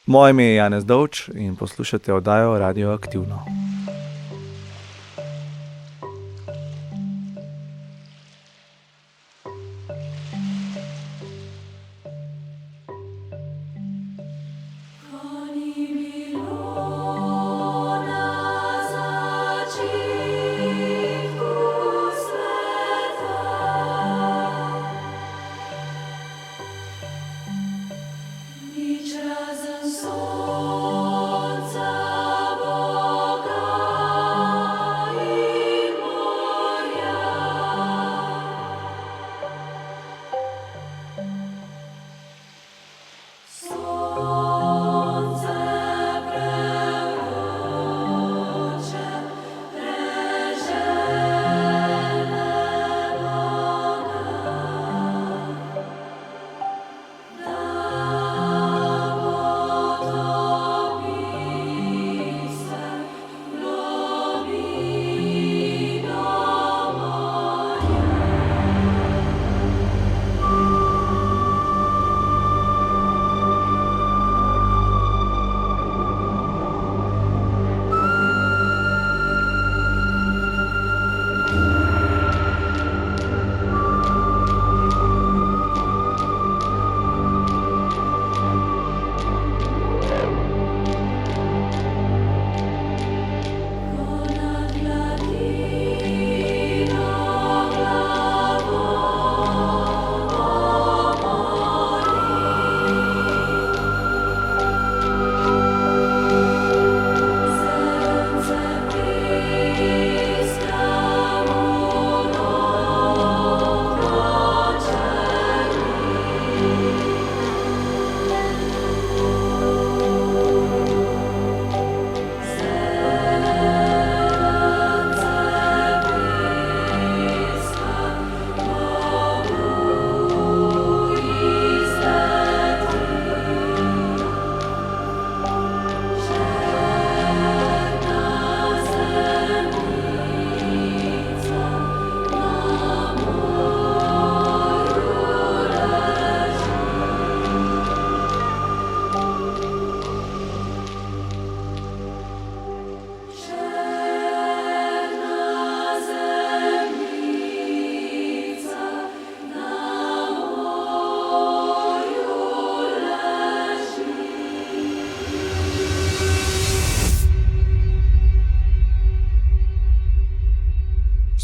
Moje ime je Janez Dovč in poslušate oddajo Radioaktivno.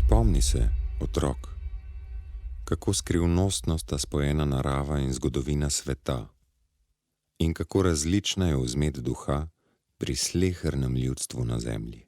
Spomni se, otrok, kako skrivnostno sta spojena narava in zgodovina sveta in kako različna je vzmet duha pri slehernem ljudstvu na zemlji.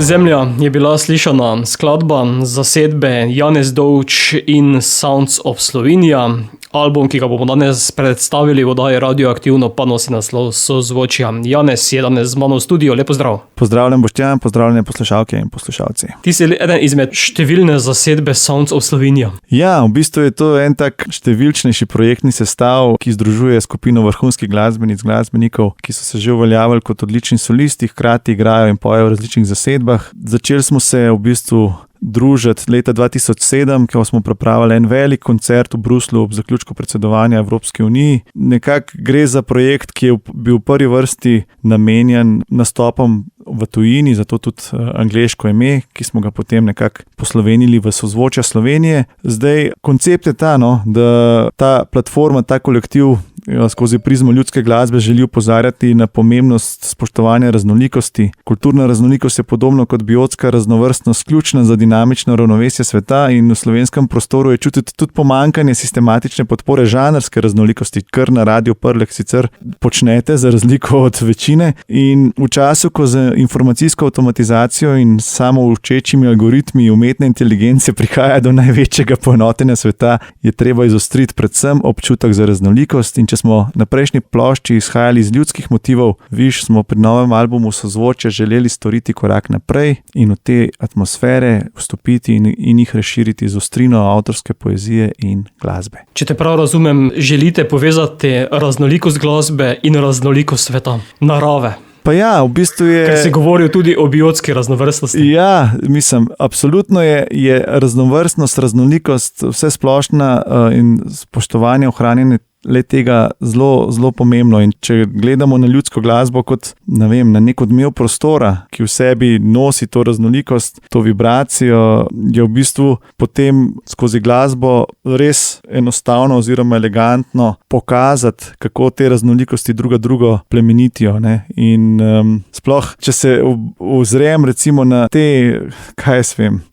Zemlja je bila slišana skladba zasedbe Janez Dovč in Sounds of Slovenia. Album, ki ga bomo danes predstavili v oddaji Radioaktivno, pa nosi naslov Sozvočja. Janez je danes z mano v studiu, lepo zdrav. Pozdravljen Boštjan, pozdravljene poslušalke in poslušalci. Ti si eden izmed številne zasedbe Sounds of Slovenia. Ja, v bistvu je to en tak številčnejši projektni sestav, ki združuje skupino vrhunskih glasbenikov, ki so se že uveljavili kot odlični solisti, hkrati igrajo in pojejo v različnih zasedbah. Začeli smo se v bistvu družiti leta 2007, ko smo pripravili en velik koncert v Bruslju ob zaključku predsedovanja Evropske unije. Nekako gre za projekt, ki je bil v prvi vrsti namenjen nastopom v tujini, zato tudi angleško ime, ki smo ga potem nekako poslovenili v Sozvočja Slovenije. Zdaj, koncept je ta, da ta platforma, ta kolektiv skozi prizmo ljudske glasbe želi opozarjati na pomembnost spoštovanja raznolikosti. Kulturna raznolikost je podobno kot biotska raznovrstnost ključna za dinamično ravnovesje sveta in v slovenskem prostoru je čutiti tudi pomanjkanje sistematične podpore žanrske raznolikosti, kar na Radiu Prlek sicer počnete za razliko od večine. In v času, ko z informacijsko avtomatizacijo in samoučečimi algoritmi umetne inteligence prihaja do največjega poenotenja sveta, je treba izostriti predvsem občutek za raznolikost. In če smo na prejšnji plošči izhajali iz ljudskih motivov, smo pri novem albumu Sozvočja želeli storiti korak naprej in v te atmosfere vstopiti in jih razširiti z ostrino avtorske poezije in glasbe. Če te prav razumem, želite povezati raznolikost glasbe in raznolikost sveta, narave. Pa ja, v bistvu je... Ker si govoril tudi o biotski raznovrstnosti. Ja, mislim, absolutno je raznovrstnost, raznolikost, vse splošna in spoštovanje, ohranjanje le tega zelo pomembno. In če gledamo na ljudsko glasbo kot, na nek odmev prostora, ki v sebi nosi to raznolikost, to vibracijo, je v bistvu potem skozi glasbo res enostavno oziroma elegantno pokazati, kako te raznolikosti drugo plemenitijo. Ne? In sploh, če se ozrem recimo na te,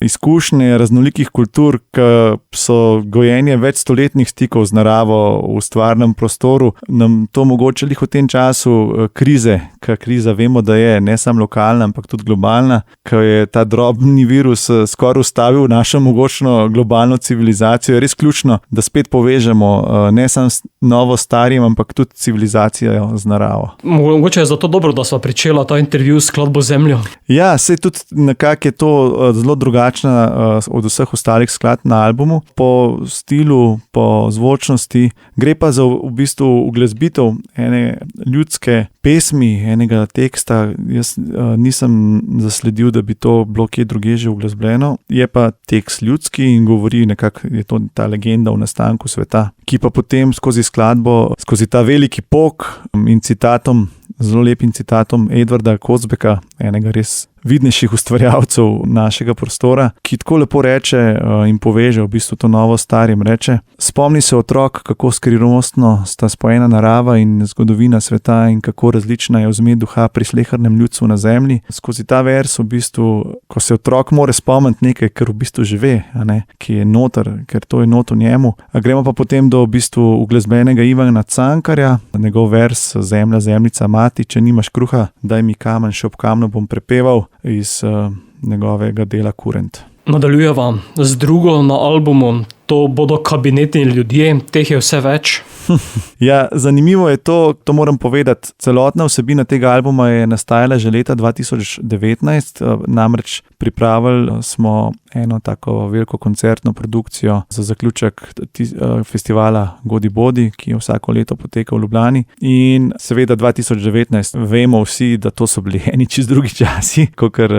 izkušnje raznolikih kultur, ki so gojenje večstoletnih stikov z naravo v stvarnem prostoru, nam to mogoče lih v tem času krize, ker kriza vemo, da je ne samo lokalna, ampak tudi globalna, ker je ta drobni virus skoraj ustavil našo mogočno globalno civilizacijo, je res ključno, da spet povežemo ne samo novo starim, ampak tudi civilizacijo z naravo. Mogoče je zato dobro, da sva pričela ta intervju s skladbo Zemljo. Ja, saj tudi nekako je to zelo drugačna od vseh ostalih skladb na albumu. Po stilu, po zvočnosti, gre pa za v bistvu uglazbitev ene ljudske pesmi, enega teksta. Jaz nisem zasledil, da bi to bilo kje drugje že uglazbljeno. Je pa tekst ljudski in govori nekako, je to ta legenda o nastanku sveta, ki pa potem skozi skladbo, skozi ta veliki pok in citatom, zelo lepim citatom Edvarda Kocbeka, enega res vidnejših ustvarjalcev našega prostora, ki tako lepo reče in poveže v bistvu to novo starim, reče: spomni se otrok, kako skrivnostno sta spojena narava in zgodovina sveta in kako različna je vzmet duha pri slehernem ljudstvu na zemlji. Skozi ta vers v bistvu, ko se otrok more spomniti nekaj, kar v bistvu že ve, ki je noter, ker to je not v njemu. Gremo pa potem do v bistvu uglasbenega Ivana Cankarja, njegov vers Zemlja, zemljica, mati, če nimaš kruha, daj mi kamen, še ob kamnu bom prepeval, iz njegovega dela Kurent. Nadaljujeva z drugo na albumu, to bodo kabinetni ljudje, teh je vse več. Ja, zanimivo je to moram povedati. Celotna vsebina tega albuma je nastajala že leta 2019, namreč pripravili smo eno tako veliko koncertno produkcijo za zaključek festivala Godi Bodi, ki je vsako leto poteka v Ljubljani. In seveda 2019, vemo vsi, da to so bili eni čisto drugi časi, kakor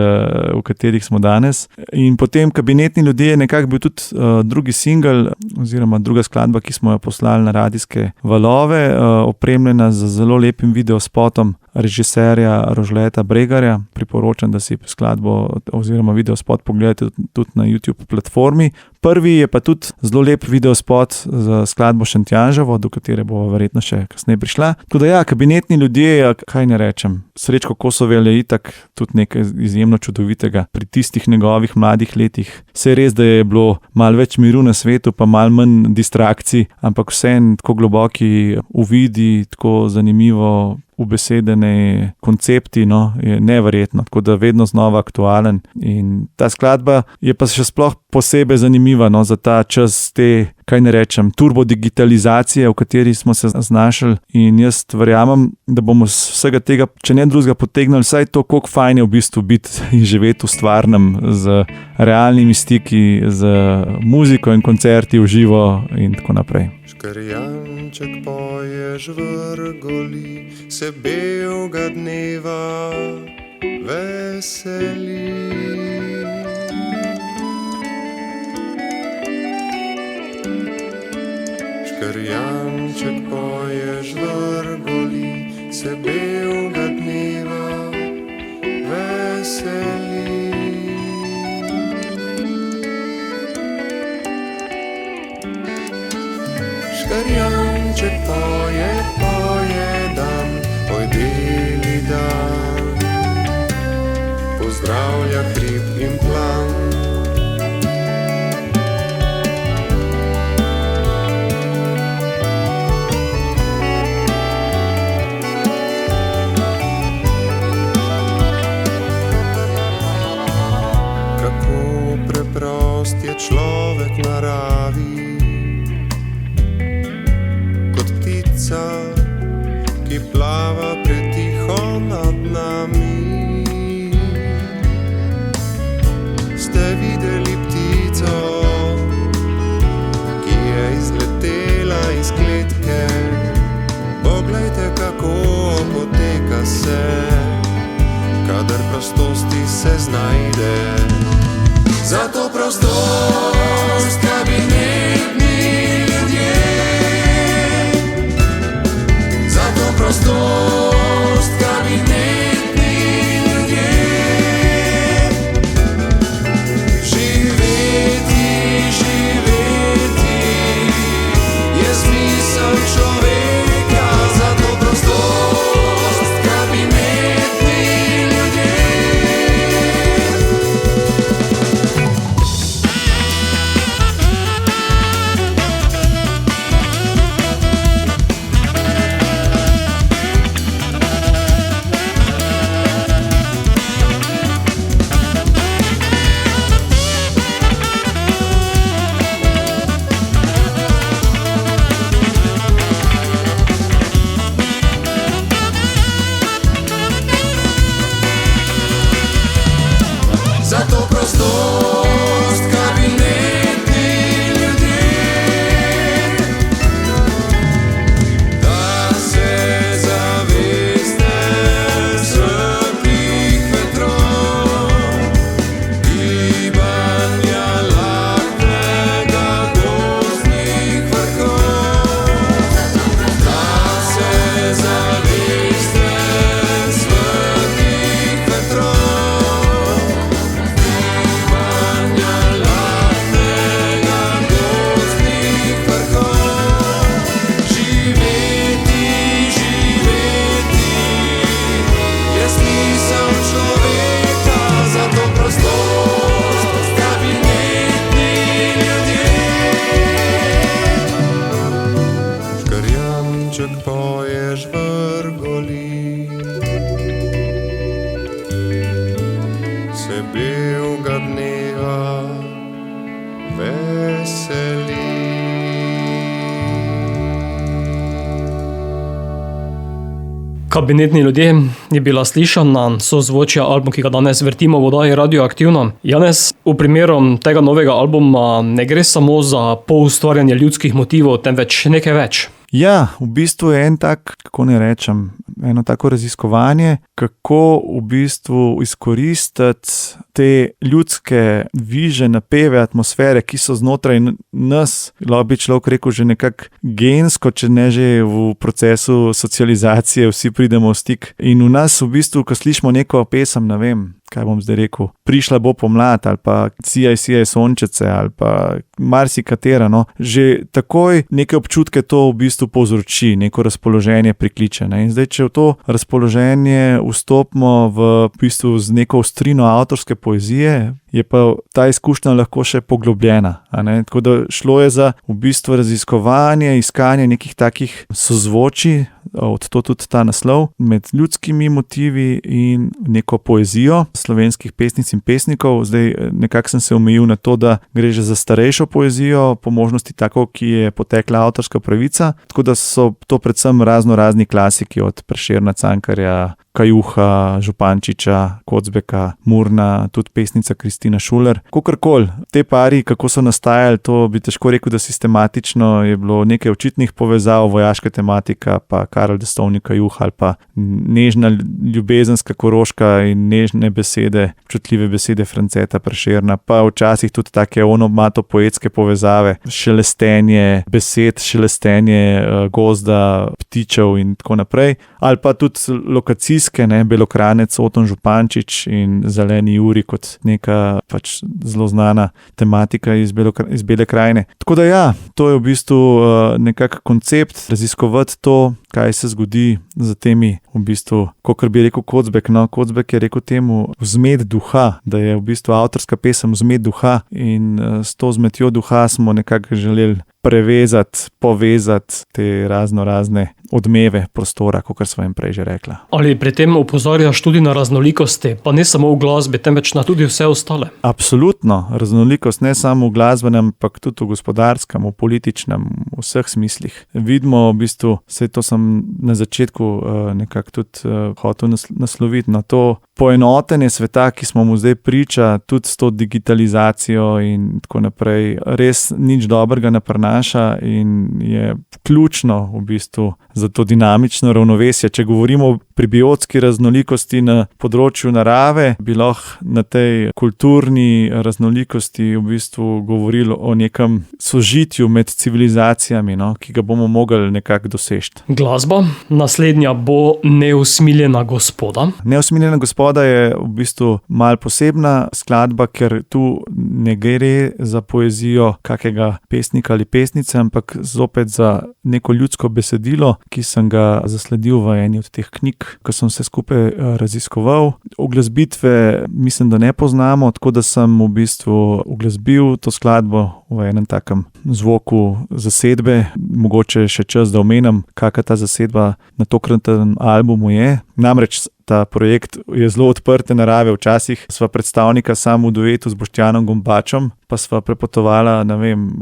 v katerih smo danes. In potem kabinetni ljudje je nekako bil tudi drugi singel oziroma druga skladba, ki smo jo poslali na radijske valove, opremljena z zelo lepim videospotom režiserja Rožleta Bregarja. Priporočam, da si skladbo oziroma videospot pogledate tudi na YouTube platformi. Prvi je pa tudi zelo lep videospot za skladbo Šentjanževo, do katere bo verjetno še kasneje prišla. Tako da ja, kabinetni ljudje, kaj ne rečem, Srečko Kosovel je itak tudi nekaj izjemno čudovitega pri tistih njegovih mladih letih. Saj res, da je bilo malo več miru na svetu, pa malo manj distrakcij, ampak vseeno tako globoki uvidi, tako zanimivo ubesedeni koncepti, no, je neverjetno, tako da vedno znova aktualen. In ta skladba je pa še sploh posebej zanimiva, no, za ta čas te, kaj ne rečem, turbodigitalizacije, v kateri smo se znašli, in jaz verjamem, da bomo z vsega tega, če ne drugega, potegnili vsaj to, koliko fajn je v bistvu biti in živeti v stvarnem, z realnimi stiki, z muziko in koncerti v živo in tako naprej. Škrjanček poje žvrgoli, se belega dneva veseli. Škrjanček poje žvrgoli, se belega dneva veseli. Škrjanček poje, poje dan, oj beli dan, pozdravlja hrib in plan. Kako preprost je človek v naravi, ki plava pretiho nad nami. Ste videli ptico, ki je izletela iz kletke? Poglejte, kako poteka se, kadar prostosti se znajde. Zato prostost, kabinetni ljudje. Prostost, kabinetni ljudje. Živeti, živeti je smisel človeka. Zato prostost, kabinetni ljudje. Zato prostost, kabinetni ljudje. Da se zaveste svetlih vetrov, gibanja lahkega gozdnih vrhov. Da se zaveste svetlih vetrov, poje žvrgoli, se belega dneva veseli. Kabinetni ljudje je bila slišana sozvočja album, ki ga danes vrtimo v oddaji Radioaktivno. Janez, v primeru tega novega albuma ne gre samo za poustvarjanje ljudskih motivov, temveč nekaj več. Ja, v bistvu je en tak, kako ne rečem, eno tako raziskovanje, kako v bistvu izkoristiti te ljudske viže, napeve, atmosfere, ki so znotraj nas, lahko bi človek rekel že nekako gensko, če ne že v procesu socializacije, vsi pridemo v stik. In v nas v bistvu, ko slišimo neko pesem, ne vem, kaj bom zdaj rekel, prišla bo pomlad ali pa sijaj sončece ali pa marsikatera, no, že takoj neke občutke to v bistvu povzroči, neko razpoloženje prikliče, ne. In zdaj, če v to razpoloženje vstopimo v bistvu z neko ostrino avtorske poezije, je pa ta izkušnja lahko še poglobljena. Tako da šlo je za v bistvu raziskovanje, iskanje nekih takih sozvočij, od to tudi ta naslov, med ljudskimi motivi in neko poezijo slovenskih pesnic in pesnikov. Zdaj nekako sem se omejil na to, da gre že za starejšo poezijo, po možnosti tako, ki je potekla avtorska pravica, tako da so to predvsem razni klasiki od Prešerna, Cankarja, Kajuha, Župančiča, Kocbeka, Murna, tudi pesnica Kristina Šuler. Kakorkoli, te pari, kako so nastajali, to bi težko rekel, da sistematično je bilo nekaj očitnih povezav, vojaška tematika, pa Karel Destovnik Kajuh, ali pa nežna ljubezenska Koroška in nežne besede, čutljive besede Franceta Prešerna, pa včasih tudi take onomatopoetske povezave, šelestenje besed, šelestenje gozda, ptičev in tako naprej, ali pa tudi lokacijske, Belokranec, Oton Župančič in Zeleni Juri kot neka pač zelo znana tematika iz Bele krajine. Tako da ja, to je v bistvu nekak koncept, raziskovati to, kaj se zgodi za temi, v bistvu, kakor bi rekel Kocbek. Kocbek je rekel temu vzmet duha, da je v bistvu avtorska pesem vzmet duha in s to vzmetjo duha smo nekako želeli prevezati, povezati te razne odmeve prostora, kakor sva jim prej že rekla. Ali pri tem opozarjaš tudi na raznolikosti, pa ne samo v glasbi, temveč na tudi vse ostale? Absolutno, raznolikost ne samo v glasbenem, ampak tudi v gospodarskem, v političnem, v vseh smislih. Vidimo v bistvu, vse to sem na začetku nekako tudi hotel nasloviti, na to poenotenje sveta, ki smo mu zdaj priča, tudi s to digitalizacijo in tako naprej, res nič dobrega ne prinaša in je ključno v bistvu za to dinamično ravnovesje. Če govorimo o prebiotski raznolikosti na področju narave, bi lahko na tej kulturni raznolikosti v bistvu govorili o nekem sožitju med civilizacijami, ki ga bomo mogli nekako doseči. Glasba, naslednja bo Neusmiljena gospoda. Neusmiljena gospoda je v bistvu malo posebna skladba, ker tu ne gre za poezijo kakega pesnika ali pesnice, ampak zopet za neko ljudsko besedilo, ki sem ga zasledil v eni od teh knjig, ko sem se skupaj raziskoval. Uglasbitve mislim, da ne poznamo, tako da sem v bistvu uglasbil to skladbo v enem takem zvoku zasedbe. Mogoče še čas, da omenim, kakšna ta zasedba na tokratnem albumu je. Namreč ta projekt je zelo odprte narave. Včasih sva predstavnika samo v duetu z Boštjanom Gombačem, pa sva prepotovala,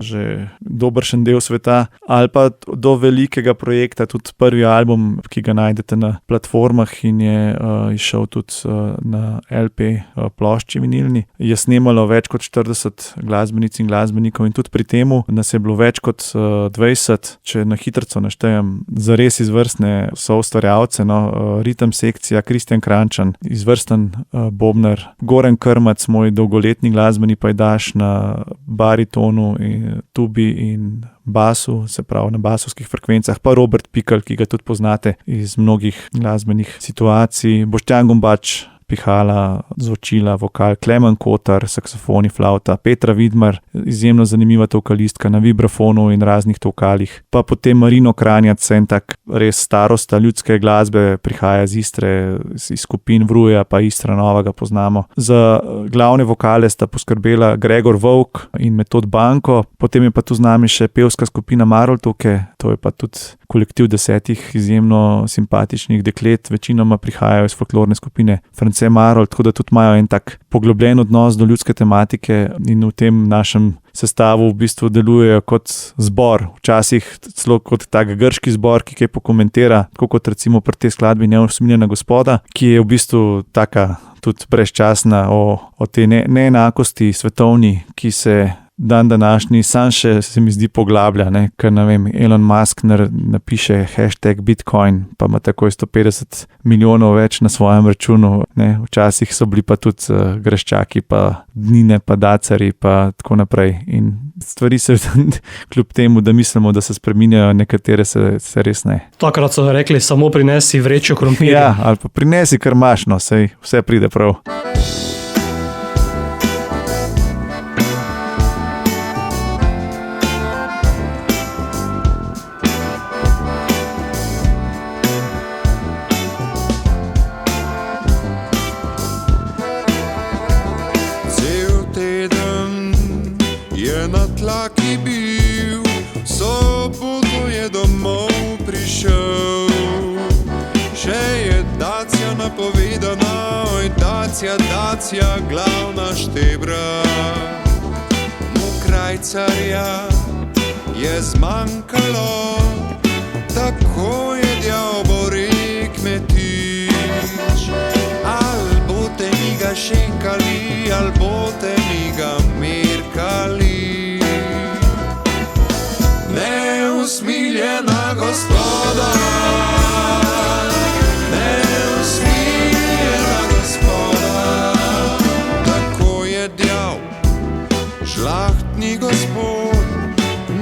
že dobršen del sveta, ali pa do velikega projekta, tudi prvi album, ki ga najdete na platformah in je išel tudi na LP plošči vinilni. Je snemalo več kot 40 glasbenic in glasbenikov in tudi pri temu nas je bilo več kot 20, če na hitrico naštejem, zares izvrstne soustvarjalce, ritem sekcija, Kristjan Krančan, izvrsten bobnar, Goran Krmac, moj dolgoletni glasbeni pajdaš na baritonu in tubi in basu, se pravi na basovskih frekvencah, pa Robert Pikl, ki ga tudi poznate iz mnogih glasbenih situacij, Boštjan Gombač, pihala, zvočila, vokal, Klemen Kotar, saksofoni, flauta, Petra Vidmar, izjemno zanimiva tokalistka na vibrafonu in raznih tokalih, pa potem Marino Kranjac, en tak res starosta ljudske glasbe, prihaja iz Istre, iz skupin Vruja, pa Istra Nova ga poznamo. Za glavne vokale sta poskrbela Gregor Volk in Metod Banko, potem je pa tu z nami še pevska skupina Maroltuke, to je pa tudi kolektiv 10 izjemno simpatičnih deklet, večinoma prihajajo iz folklorne skupine France Marolt, tako da tudi imajo en tak poglobljen odnos do ljudske tematike in v tem našem sestavu v bistvu delujejo kot zbor, včasih celo kot tak grški zbor, ki kaj pokomentira, tako kot recimo pri tej skladbi Neusmiljena gospoda, ki je v bistvu taka tudi brezčasna o tej neenakosti svetovni, ki se dan današnji sam še se mi zdi poglablja, ker Elon Musk napiše #Bitcoin, pa ima takoj 150 milijonov več na svojem računu, včasih so bili pa tudi Greščaki, pa Dnine, pa Dacari, pa tako naprej. In stvari se kljub temu, da mislimo, da se spreminjajo, nekatere se res ne. Takrat so rekli, samo prinesi vrečo krompirja. Ja, ali pa prinesi, kar imaš, sej vse pride prav. Cel napovedano, dacija, glavna štebra. Mu krajcarja je zmanjkalo, tako je djavbori kmetič. Al bote mi ga šenkali, al bote mi ga merkali. Neusmiljena gospoda, neusmiljena gospoda, tako je djav žlahtni gospod,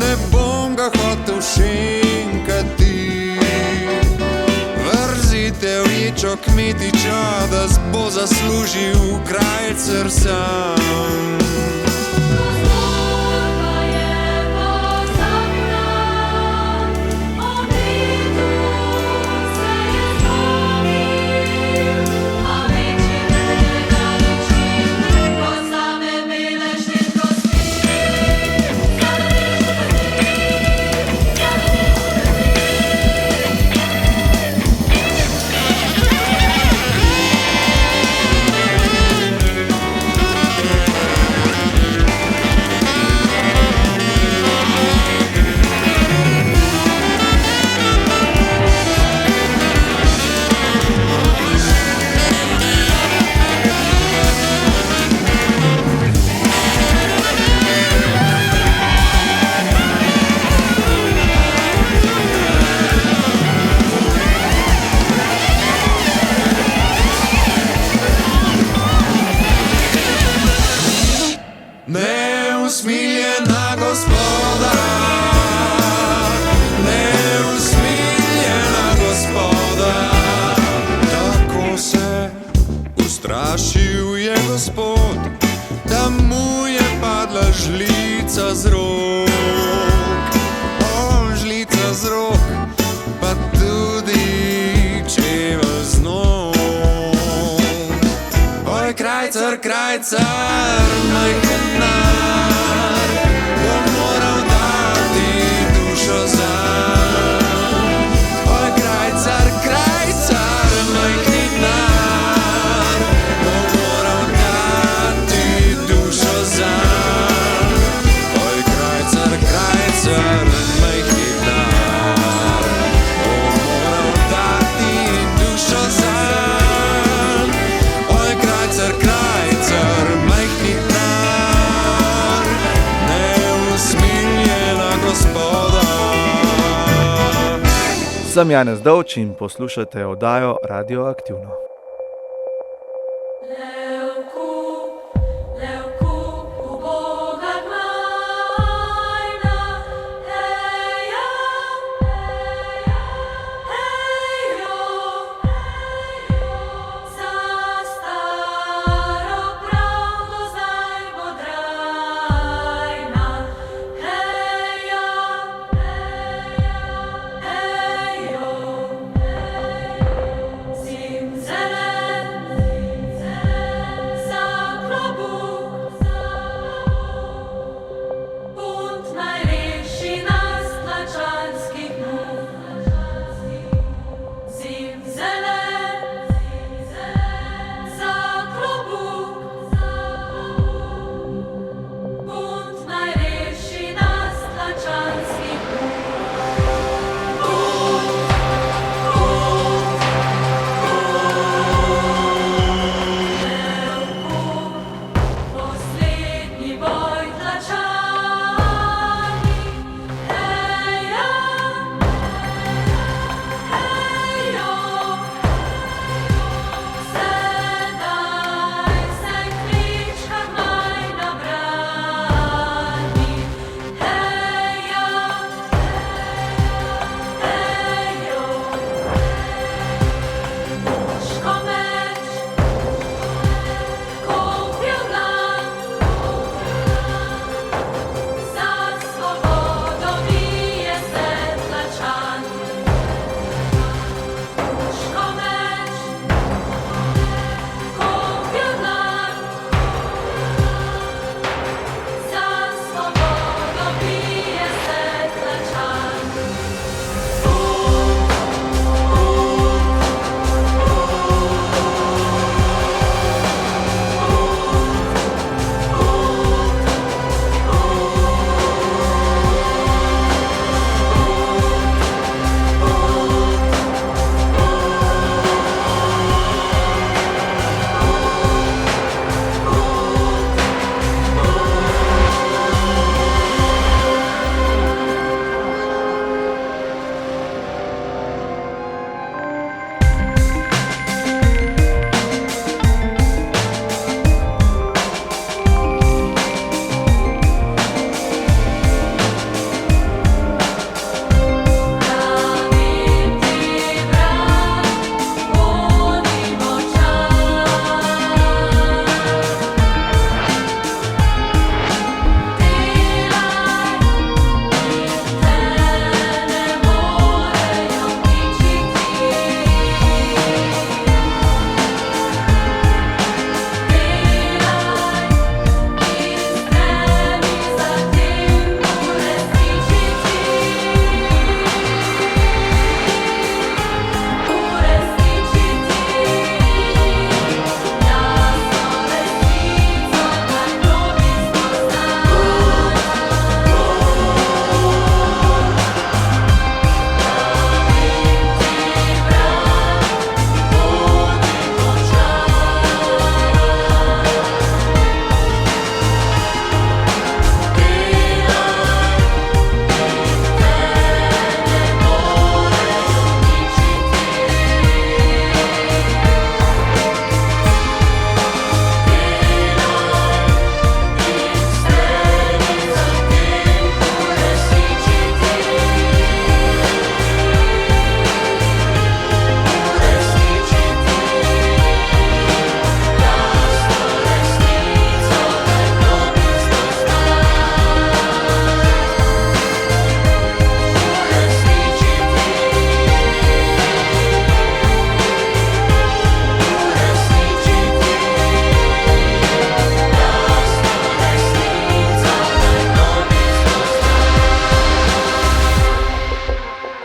ne bom ga hotel šenkati. Vrzite v ječo kmetiča, da bo zaslužil krajcar sam. Neusmiljena gospoda, neusmiljena gospoda, tako se ustrašil je gospod, da mu je padla žlica z rok. O, žlica z rok, pa tudi čevelj z nog. Oj, krajcar, krajcar, majhen nar, bom moral dati dušo zanj. Oj, krajcar, krajcar, majhen nar, bom moral dati dušo zanj. Oj, krajcar, krajcar, majhen nar, bom moral dati dušo zanj. Oj, krajcar, krajcar, majhen nar, neusmiljena gospoda. Sem Janez Dovč in poslušate oddajo Radioaktivno. Zim zelo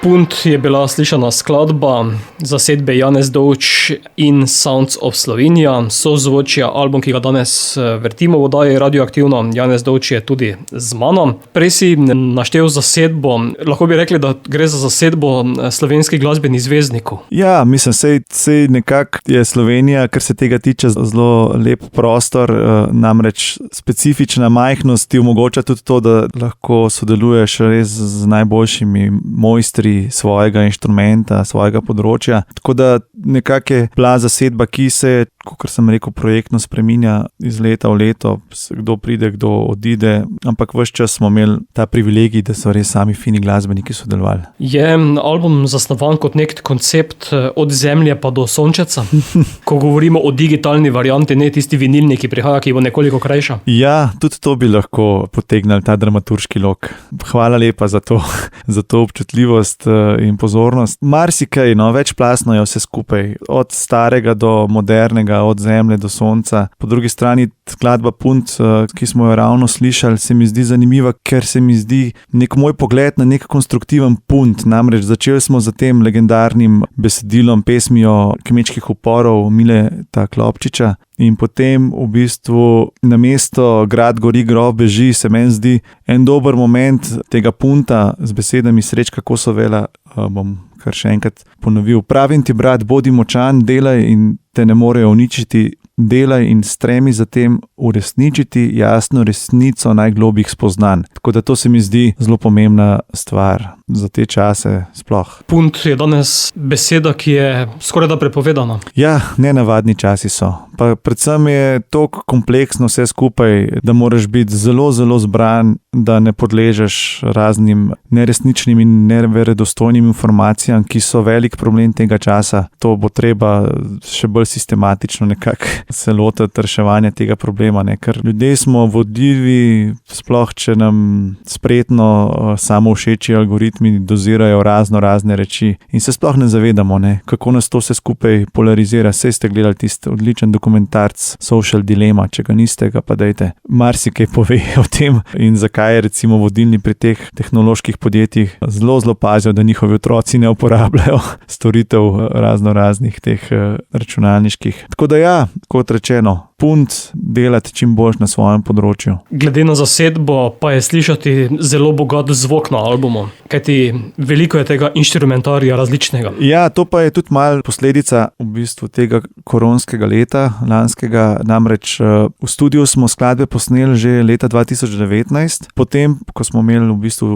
Punt je bila slišana skladba zasedbe Janez Dovč in Sounds of Slovenia, sozvočja, album, ki ga danes vrtimo v oddaji Radioaktivno. Janez Dovč je tudi z mano. Prej si naštel zasedbo, lahko bi rekli, da gre za zasedbo slovenskih glasbenih zvezdnikov. Ja, mislim, sej nekako je Slovenija, kar se tega tiče, zelo lep prostor, namreč specifična majhnost ti omogoča tudi to, da lahko sodeluješ res z najboljšimi mojstri svojega inštrumenta, svojega področja. Tako da nekako je bila zasedba, ki se, kot sem rekel, projektno spreminja iz leta v leto, kdo pride, kdo odide, ampak ves čas smo imeli ta privilegij, da so res sami fini glasbeniki sodelovali. Je album zasnovan kot nek koncept od Zemlje pa do Sončeca? Ko govorimo o digitalni varianti, ne tisti vinilni, ki prihaja, ki bo nekoliko krajša. Ja, tudi to bi lahko potegnili, ta dramaturški lok. Hvala lepa za to občutljivost in pozornost. Marsikaj, večplastno je vse skupaj, od starega do modernega, od Zemlje do Sonca. Po drugi strani skladba Punt, ki smo jo ravno slišali, se mi zdi zanimiva, ker se mi zdi nek moj pogled na nek konstruktiven punt. Namreč začeli smo z tem legendarnim besedilom, pesmijo Kmečkih uporov Mileta Klopčiča. In potem v bistvu namesto grad gori, grob beži, se meni zdi en dober moment tega punta z besedami Srečka Kosovela, bom kar še enkrat ponovil. Pravim ti, brat, bodi močan, delaj in te ne morejo uničiti, delaj in stremi za tem uresničiti jasno resnico najglobjih spoznanj. Tako da to se mi zdi zelo pomembna stvar za te čase sploh. Punt je danes beseda, ki je skoraj da prepovedana. Ja, nenavadni časi so. Pa predvsem je toliko kompleksno vse skupaj, da moraš biti zelo, zelo zbran, da ne podležeš raznim neresničnim in neverodostojnim informacijam, ki so velik problem tega časa. To bo treba še bolj sistematično nekako se lotiti reševanja tega problema, ne? Ker ljudje smo vodljivi, sploh če nam spretno samovšeči algoritmi dozirajo razne reči in se sploh ne zavedamo, ne? Kako nas to vse skupaj polarizira. Saj ste gledali tisti odličen dokumentarc Social Dilemma, če ga niste, ga pa dajte. Marsikaj pove o tem in zakaj recimo vodilni pri teh tehnoloških podjetjih zelo pazijo, da njihovi otroci ne uporabljajo storitev raznih teh računalniških. Tako da ja, kot rečeno, punt delati čim boljš na svojem področju. Glede na zasedbo pa je slišati zelo bogat zvok na albumu, kajti veliko je tega inštrumentarija različnega. Ja, to pa je tudi malo posledica v bistvu tega koronskega leta, lanskega, namreč v studiu smo skladbe posneli že leta 2019, potem, ko smo imeli v bistvu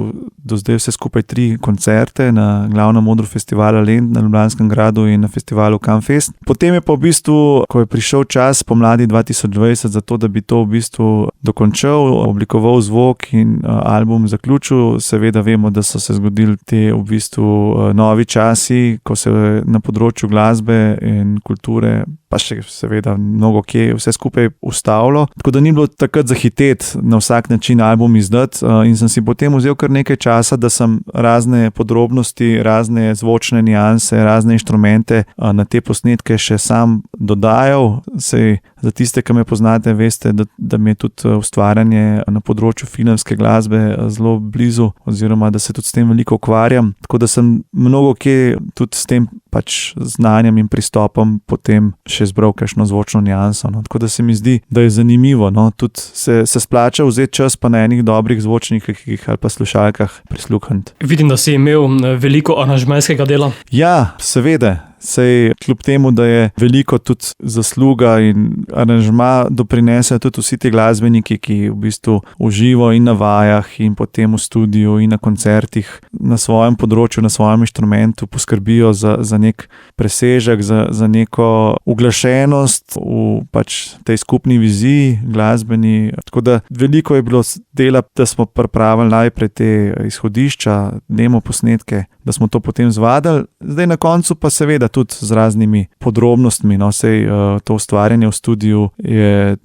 do zdaj vse skupaj 3 koncerte na glavnem odru festivala Lent na Ljubljanskem gradu in na festivalu Canfest. Potem je pa v bistvu, ko je prišel čas pomladi 2020 za to, da bi to v bistvu dokončal, oblikoval zvok in album zaključil. Seveda vemo, da so se zgodili te v bistvu novi časi, ko se na področju glasbe in kulture, pa še seveda mnogo kje vse skupaj ustavilo. Tako da ni bilo takrat za hiteti na vsak način album izdati in sem si potem vzel kar nekaj časa, da sem razne podrobnosti, razne zvočne nianse, razne inštrumente na te posnetke še sam dodajal. Sej za tiste, ki me poznate, veste, da mi je tudi ustvarjanje na področju filmske glasbe zelo blizu, oziroma da se tudi s tem veliko ukvarjam. Tako da sem mnogo kje tudi s tem pač znanjem in pristopom potem še zbral kakšno zvočno nianso. No. Tako da se mi zdi, da je zanimivo. No. Tudi se splača vzeti čas pa na enih dobrih zvočnikih ali pa slušalkah prisluhniti. Vidim, da si imel veliko aranžmajskega dela. Ja, seveda. Sej kljub temu, da je veliko tudi zasluga in aranžma doprinesejo tudi vsi ti glasbeniki, ki v bistvu uživo in na vajah in potem v studiu in na koncertih na svojem področju, na svojem inštrumentu poskrbijo za nek presežek, za neko uglašenost v pač tej skupni viziji glasbeni. Tako da veliko je bilo dela, da smo pripravili najprej te izhodišča, demo posnetke, da smo to potem zvadili. Zdaj na koncu pa seveda tudi z raznimi podrobnostmi, no, sej to ustvarjanje v studiu je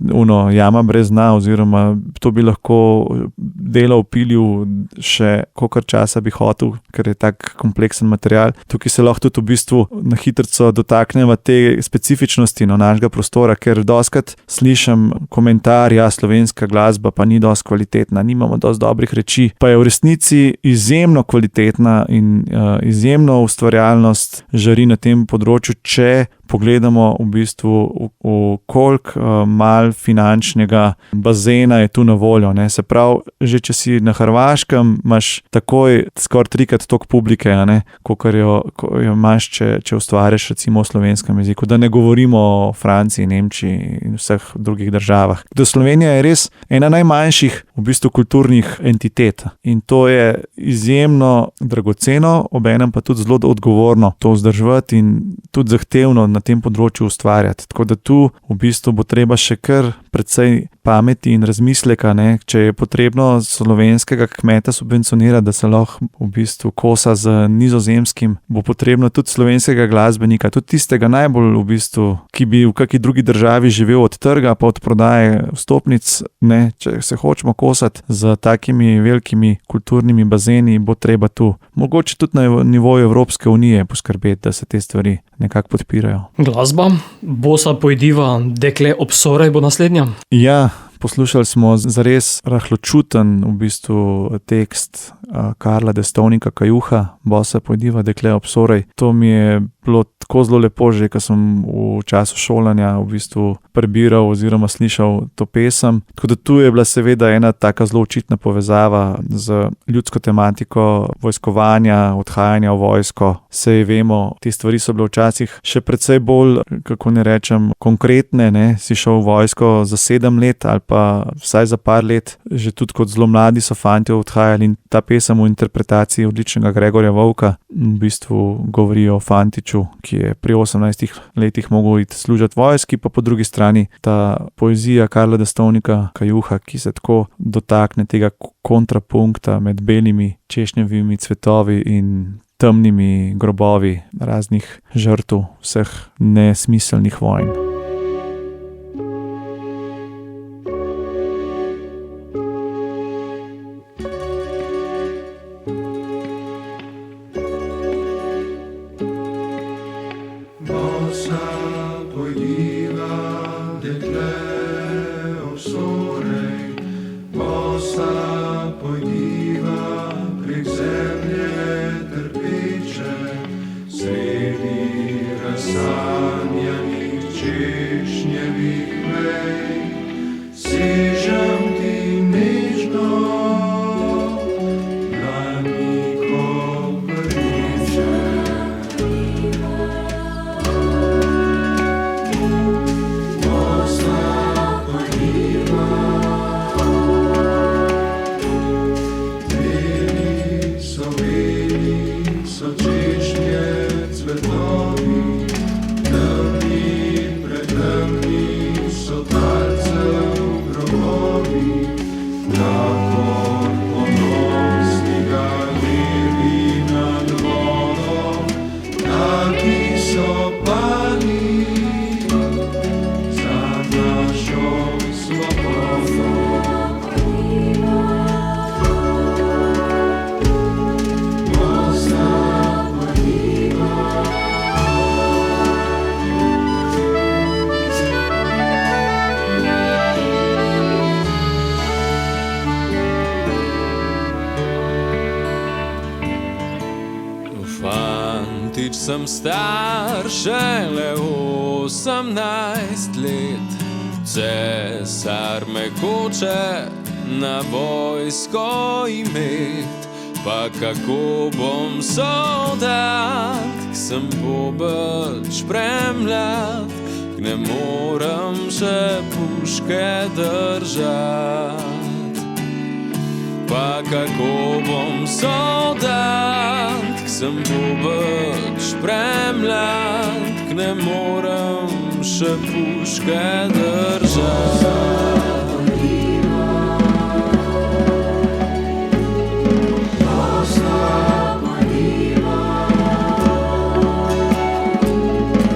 jama brez dna, oziroma to bi lahko delo upilil še kolikor časa bi hotel, ker je tak kompleksen material. Tukaj se lahko tudi v bistvu na hitrico dotaknemo te specifičnosti našega prostora, ker dostikrat slišim komentar, ja, slovenska glasba pa ni dosti kvalitetna, nimamo dosti dobrih reči, pa je v resnici izjemno kvalitetna in izjemno ustvarjalnost žari na tem področju, če pogledamo v bistvu, koliko mal finančnega bazena je tu na voljo. Ne? Se pravi, že če si na Hrvaškem, imaš takoj skoraj 3x toliko publike, kolikor jo imaš, če ustvarjaš recimo v slovenskem jeziku. Da ne govorimo o Franciji, Nemčiji in vseh drugih državah. Slovenija je res ena najmanjših v bistvu kulturnih entitet in to je izjemno dragoceno, obenem pa tudi zelo odgovorno to vzdrževati in tudi zahtevno na tem področju ustvarjati. Tako da tu v bistvu bo treba še kar precej pameti in razmisleka, če je potrebno slovenskega kmeta subvencionirati, da se lahko v bistvu kosa z nizozemskim, bo potrebno tudi slovenskega glasbenika, tudi tistega najbolj v bistvu, ki bi v kakšni drugi državi živel od trga pa od prodaje vstopnic, če se hočemo kosati z takimi velikimi kulturnimi bazeni, bo treba tu, mogoče tudi na nivoju Evropske unije poskrbeti, da se te stvari nekako podpirajo. Glasba, Bosa pojdiva, Dekle obsoraj bo naslednja. Ja, poslušali smo zares rahločuten v bistvu tekst Karla Destovnika Kajuha, Bosa pojdiva, Dekle obsoraj. To mi je bilo tako zelo lepo, že ko sem v času šolanja v bistvu prebiral oziroma slišal to pesem. Tako da tu je bila seveda ena taka zelo očitna povezava z ljudsko tematiko vojskovanja, odhajanja v vojsko. Sej vemo, te stvari so bile včasih še precej bolj, kako ne rečem, konkretne, si šel v vojsko za 7 let ali pa vsaj za par let, že tudi kot zelo mladi so fantje odhajali in ta pesem v interpretaciji odličnega Gregorja Vovka v bistvu govori o fantiču, ki je pri 18 letih mogel iti služiti vojski, pa po drugi strani ta poezija Karla Destovnika Kajuha, ki se tako dotakne tega kontrapunkta med belimi češnjevimi cvetovi in temnimi grobovi raznih žrtev vseh nesmiselnih vojn. Sem star šele 18 let, cesar me hoče na vojsko imet, pa kako bom soldat, k sem pobeč premlad, k ne moram še puške držat. Pa kako bom soldat, k sem pobeč premlad, k ne moram še puške držat.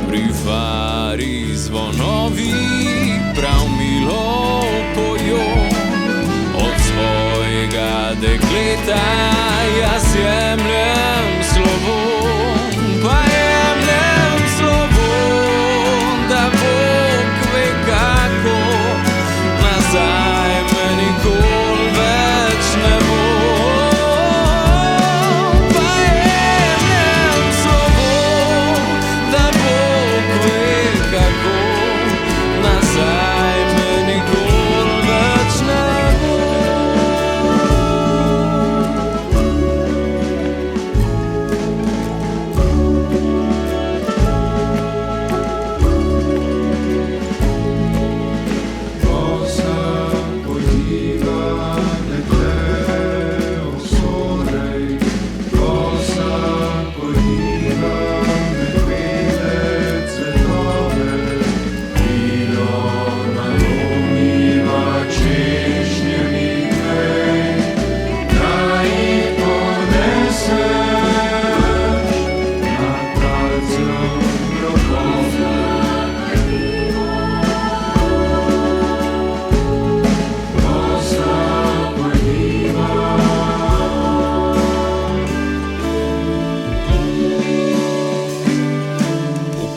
Pri fari zvonovi prav milo pojo, od svojega dekleta jaz jemljem slovo, pa jemljem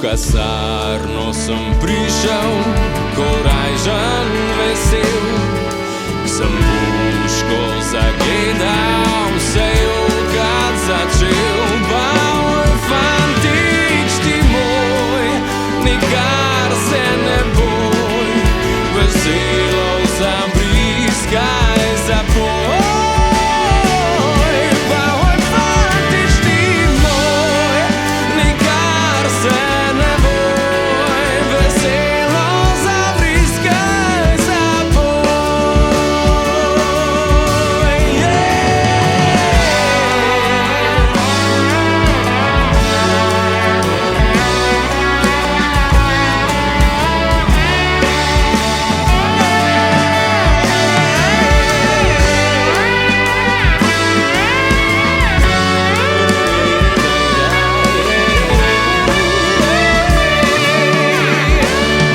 kasarno sem prišel, korajžen, vesel. Sem puško zagledal, se jokat začel. Bal, fantič ti moj, nikar se ne boj, veselo zabriskaj zapoj. Bal, fantič ti moj, nikar se ne boj, veselo zabriskaj zapoj.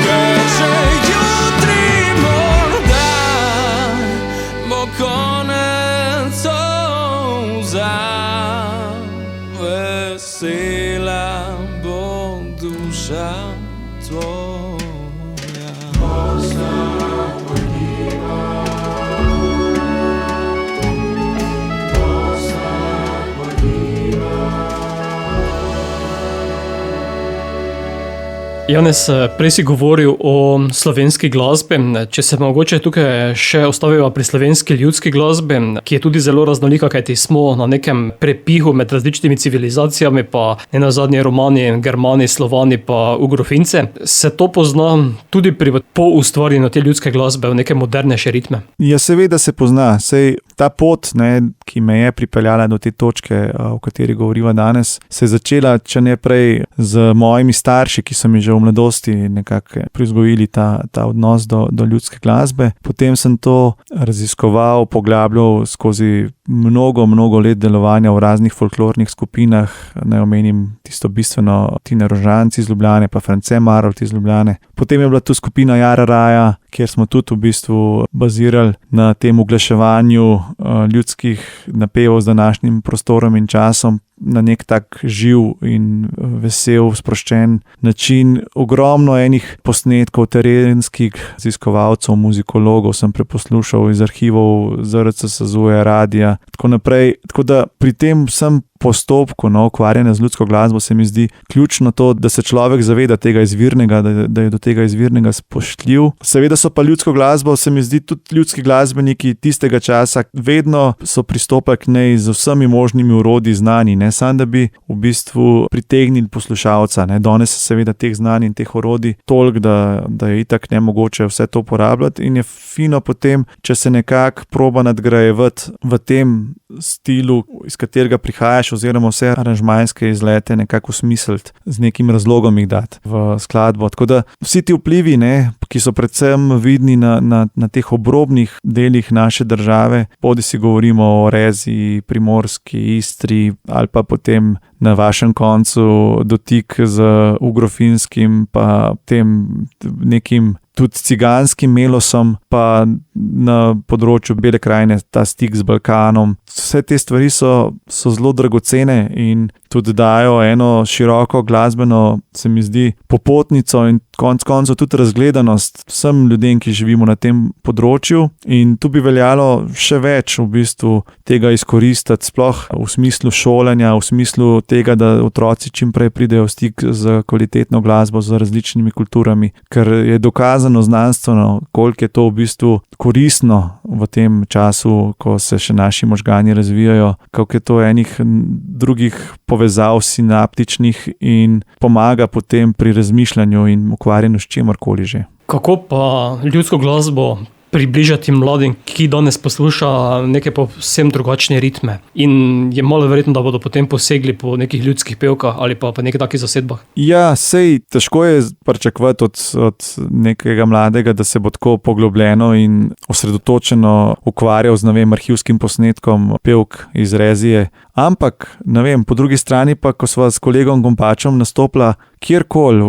Ker že jutri morda bo konec solza, vesela bo duša tvoja. Janez, prej si govoril o slovenski glasbi. Če se mogoče tukaj še ostaviva pri slovenski ljudski glasbi, ki je tudi zelo raznolika, kajti smo na nekem prepihu med različnimi civilizacijami, pa nenazadnje Romani, Germani, Slovani pa Ugrofince. Se to pozna tudi pri poustvarjanju te ljudske glasbe v neke modernejše ritme? Ja, seveda se pozna. Sej ta pot, ne, ki me je pripeljala do te točke, o kateri govoriva danes, se je začela, če ne prej, z mojimi starši, ki so mi že v mladosti nekako privzgojili ta odnos do ljudske glasbe. Potem sem to raziskoval, poglabljal skozi mnogo let delovanja v raznih folklornih skupinah. Naj omenim tisto bistveno Tine Rožanc iz Ljubljane, pa France Marolt iz Ljubljane. Potem je bila tu skupina Jara Raja, kjer smo tudi v bistvu bazirali na tem uglaševanju ljudskih napevov z današnjim prostorom in časom na nek tak živ in vesel, sproščen način. Ogromno enih posnetkov terenskih raziskovalcev, muzikologov sem preposlušal iz arhivov ZRC SAZU-ja, radia, tako naprej. Tako da pri tem vsem postopku ukvarjanja z ljudsko glasbo se mi zdi ključno to, da se človek zaveda tega izvirnega, da je do tega izvirnega spoštljiv. Seveda so pa ljudsko glasbo, se mi zdi, tudi ljudski glasbeniki tistega časa vedno so pristopali k njej z vsemi možnimi orodji, znani, ne samo da bi v bistvu pritegnili poslušalca. Danes se seveda teh znanj in teh orodij toliko, da je itak nemogoče vse to uporabljati, in je fino potem, če se nekako proba nadgrajevati v tem stilu, iz katerega prihajaš, oziroma vse aranžmajske izlete nekako usmisliti, z nekim razlogom jih dati v skladbo. Tako da vsi ti vplivi, ki so predvsem vidni na teh obrobnih delih naše države, bodisi govorimo o Rezi, Primorski, Istri, ali pa potem na vašem koncu dotik z ugrofinskim, pa tem nekim tudi ciganskim melosom, pa na področju Bele krajine ta stik z Balkanom. Vse te stvari so zelo dragocene in tudi dajo eno široko glasbeno, se mi zdi, popotnico in konec koncev tudi razgledanost vsem ljudem, ki živimo na tem področju. In tu bi veljalo še več v bistvu tega izkoristiti, sploh v smislu šolanja, v smislu tega, da otroci čim prej pridejo v stik z kvalitetno glasbo, z različnimi kulturami, ker je dokazano znanstveno, koliko je to v bistvu koristno v tem času, ko se še naši možgani razvijajo, koliko je to enih drugih povezav sinaptičnih in pomaga potem pri razmišljanju in ukvarjanju s čemarkoli že. Kako pa ljudsko glasbo približati mladim, ki danes posluša neke povsem drugačne ritme, in je malo verjetno, da bodo potem posegli po nekih ljudskih pevkah ali pa po nekih takih zasedbah? Ja, sej težko je pričakovati od nekega mladega, da se bo tako poglobljeno in osredotočeno ukvarjal z, arhivskim posnetkom pevk iz Rezije. Ampak, po drugi strani pa, ko sva s kolegom Gompačem nastopila kjerkoli,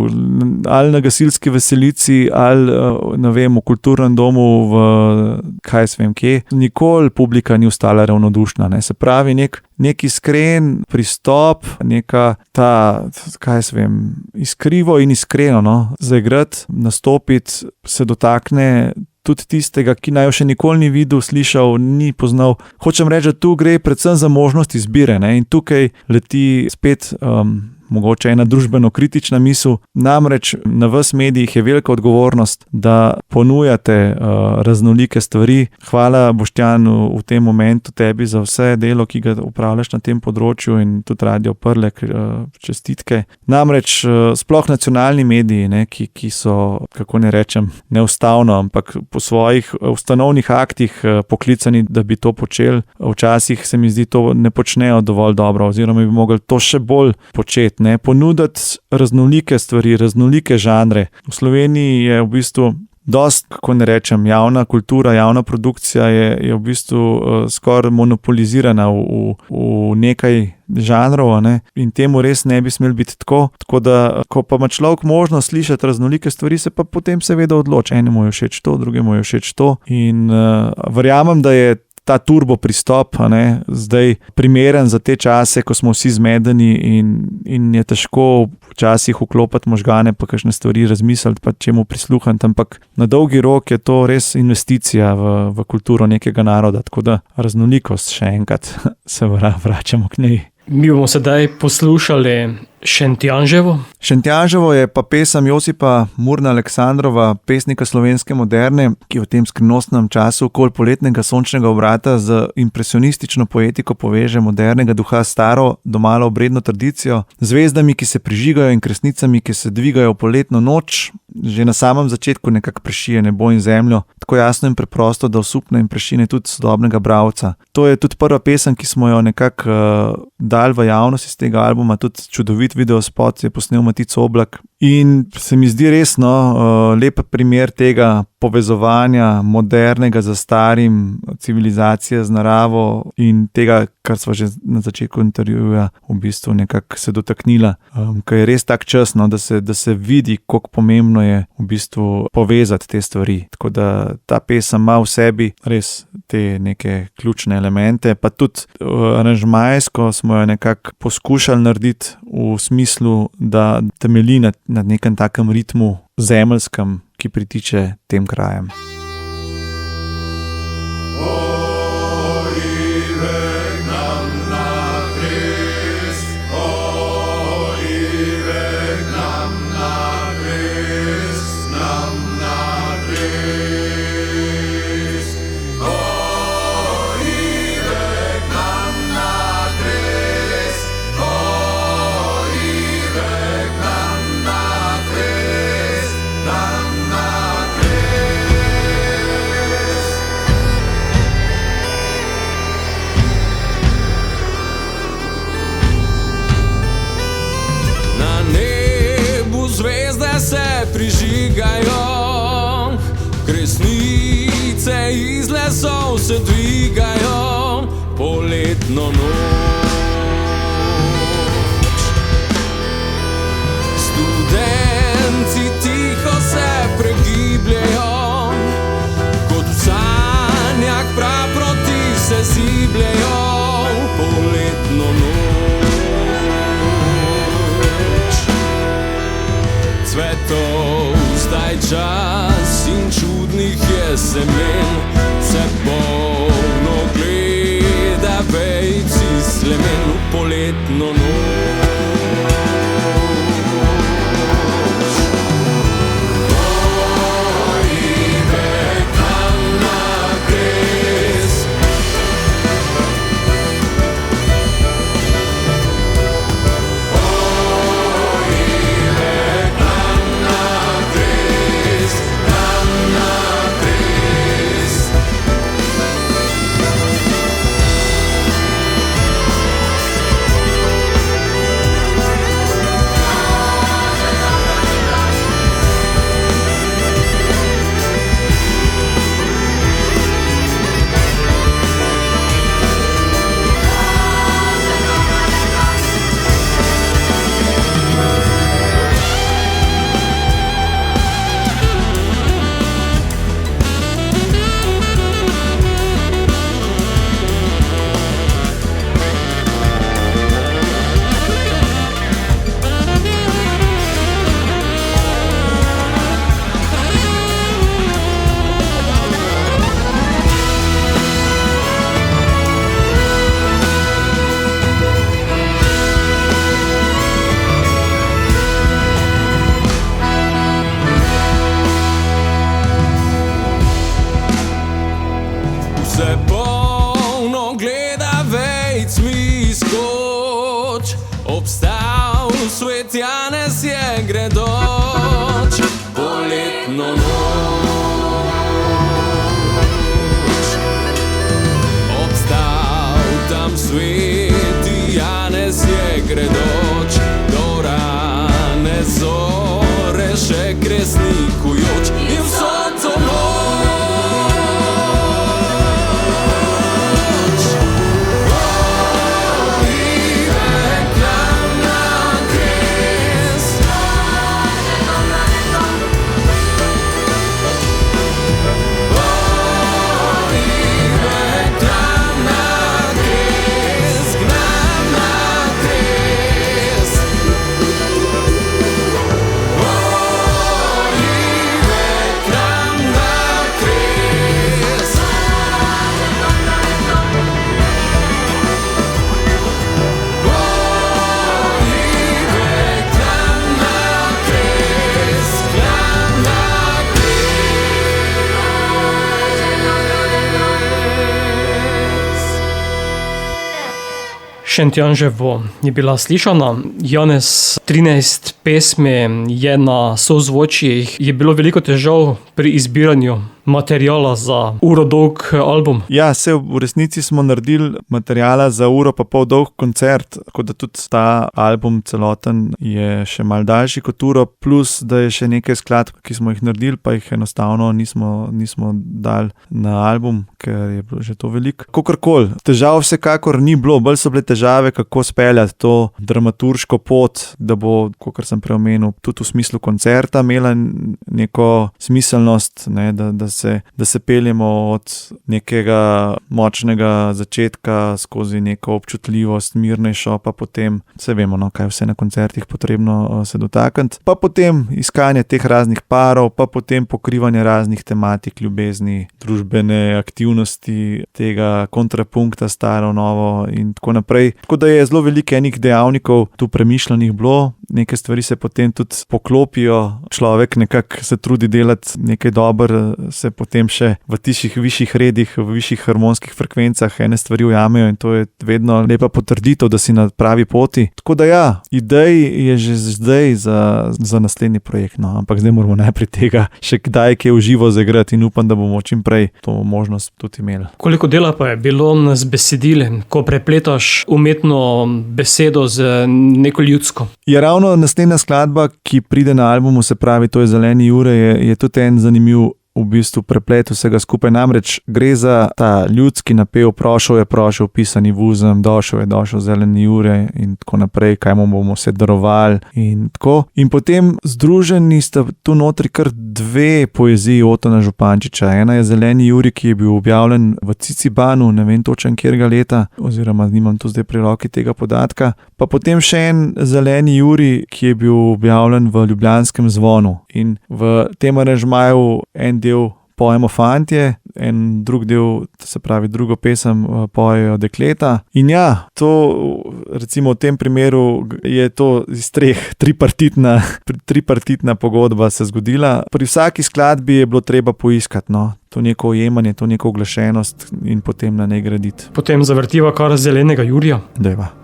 ali na gasilski veselici, ali ne vem, v kulturnem domu, v kaj s vem kje, nikoli publika ni ostala ravnodušna. Ne. Se pravi, nek iskren pristop, neka ta, kaj s vem, iskrivo in iskreno, no, zaigrati, nastopiti, se dotakne tudi tistega, ki naj jo še nikoli ni videl, slišal, ni poznal. Hočem reči, da tu gre predvsem za možnost izbire, ne? In tukaj leti spet mogoče ena družbeno-kritična misel. Namreč na vas medijih je velika odgovornost, da ponujate raznolike stvari. Hvala, Boštjan, v tem momentu tebi za vse delo, ki ga upravljaš na tem področju, in tudi Radio Prlek, čestitke. Namreč sploh nacionalni mediji, ne, ki so, kako ne rečem, neustavno, ampak po svojih ustanovnih aktih poklicani, da bi to počeli. Včasih se mi zdi, to ne počnejo dovolj dobro, oziroma bi mogli to še bolj početi. Ne, ponuditi raznolike stvari, raznolike žanre. V Sloveniji je v bistvu dost, kako ne rečem, javna kultura, javna produkcija je v bistvu skoraj monopolizirana v nekaj žanrov, ne? In temu res ne bi smel biti tako. Tako da, ko pa ima človek možnost slišati raznolike stvari, se pa potem seveda odloči. Enemu je všeč to, drugemu je všeč to. In verjamem, da je ta turbo pristop, ne, zdaj primeren za te čase, ko smo vsi zmedeni in je težko včasih vklopiti možgane, pa kakšne stvari razmisliti, pa čemu prisluhniti, ampak na dolgi rok je to res investicija v kulturo nekega naroda, tako da raznolikost, še enkrat se vračamo k njej. Mi bomo sedaj poslušali Šentjanževo. Šentjanževo je pa pesem Josipa Murna-Aleksandrova, pesnika slovenske moderne, ki v tem skrivnostnem času okoli poletnega sončnega obrata z impresionistično poetiko poveže modernega duha staro do malo obredno tradicijo, zvezdami, ki se prižigajo, in kresnicami, ki se dvigajo v poletno noč. Že na samem začetku nekako prešije nebo in zemljo, tako jasno in preprosto, da osupne in prešine tudi sodobnega bralca. To je tudi prva pesem, ki smo jo nekako dali v javnost iz tega albuma, tudi čudovit videospot je posnel Matic Oblak. In se mi zdi resno lep primer tega povezovanja modernega z starim, civilizacije z naravo in tega, kar sva že na začetku intervjuja v bistvu nekako se dotaknila, ker je res tak čas, no, da se vidi, koliko pomembno je v bistvu povezati te stvari. Tako da ta pesem ima v sebi res te neke ključne elemente, pa tudi aranžmajsko smo jo nekako poskušali narediti v smislu, da temelji na nekem takem ritmu zemeljskem, ki pritiče tem krajem. Prižigajo, kresnice iz lesov se dvigajo, poletno noč. Studenti tiho se pregibljajo, kot v sanjah praproti se zibljajo, poletno noč. Cvetov zdaj čas in čudnih je semen, se polno gleda vejci slemen v poletno noč. joč, obstal svet Janez je gredoč, poletno noč. Obstal tam sveti Janez je gredoč, do rane zore še kresnikujoč in vso to noč. Šentjanževo je bila slišana, Janez 13 pesmi je na sozvočjih, je bilo veliko težav pri izbiranju materiala za uro dolg album. Ja, v resnici smo naredili materiala za uro pa pol dolg koncert, tako da tudi ta album celoten je še mal daljši kot uro, plus da je še nekaj skladb, ki smo jih naredili, pa jih enostavno nismo dali na album, ker je bilo že to veliko. Kakorkoli, težav vsekakor ni bilo, bolj so bile težave, kako speljati to dramaturško pot, da bo, kakor sem prej omenil, tudi v smislu koncerta imela neko smiselnost, ne, da se peljemo od nekega močnega začetka skozi neko občutljivost, mirnejšo, pa potem, vse vemo, no, kaj vse na koncertih potrebno se dotakniti, pa potem iskanje teh raznih parov, pa potem pokrivanje raznih tematik, ljubezni, družbene aktivnosti, tega kontrapunkta staro, novo in tako naprej. Tako da je zelo veliko enih dejavnikov tu premišljenih bilo, neke stvari se potem tudi poklopijo, človek nekako se trudi delati nekaj dobro, se potem še v tistih višjih redih, v višjih harmonskih frekvencah ene stvari ujamejo in to je vedno lepa potrditev, da si na pravi poti. Tako da ja, idej je že zdaj za naslednji projekt, no, ampak zdaj moramo najprej tega še kdaj kaj v živo zaigrati in upam, da bomo čim prej to možnost tudi imeli. Koliko dela pa je bilo z besedili, ko prepletaš umetno besedo z neko ljudsko? Je ravno naslednja skladba, ki pride na albumu, se pravi, to je Zeleni Jure, je tudi en zanimiv v bistvu preplet vsega skupaj, namreč gre za ta ljudski napev, prošel je prošel pisani vuzem, došel Zeleni Jure in tako naprej, kaj mu bomo se darovali in tako. In potem združeni sta tu notri kar dve poeziji Otona Župančiča. Ena je Zeleni Juri, ki je bil objavljen v Cicibanu, ne vem točen kjerga leta, oziroma nimam tu zdaj pri roki tega podatka, pa potem še en Zeleni Juri, ki je bil objavljen v Ljubljanskem zvonu. In v tem aranžmaju en del pojemo fantje, en drug del, se pravi drugo pesem, pojejo dekleta. In ja, to recimo v tem primeru je to iz tripartitna pogodba se zgodila. Pri vsaki skladbi je bilo treba poiskati, no, to neko ujemanje, to neko uglašenost in potem na njej graditi. Potem zavrtiva kar Zelenega Jurija. Dajva.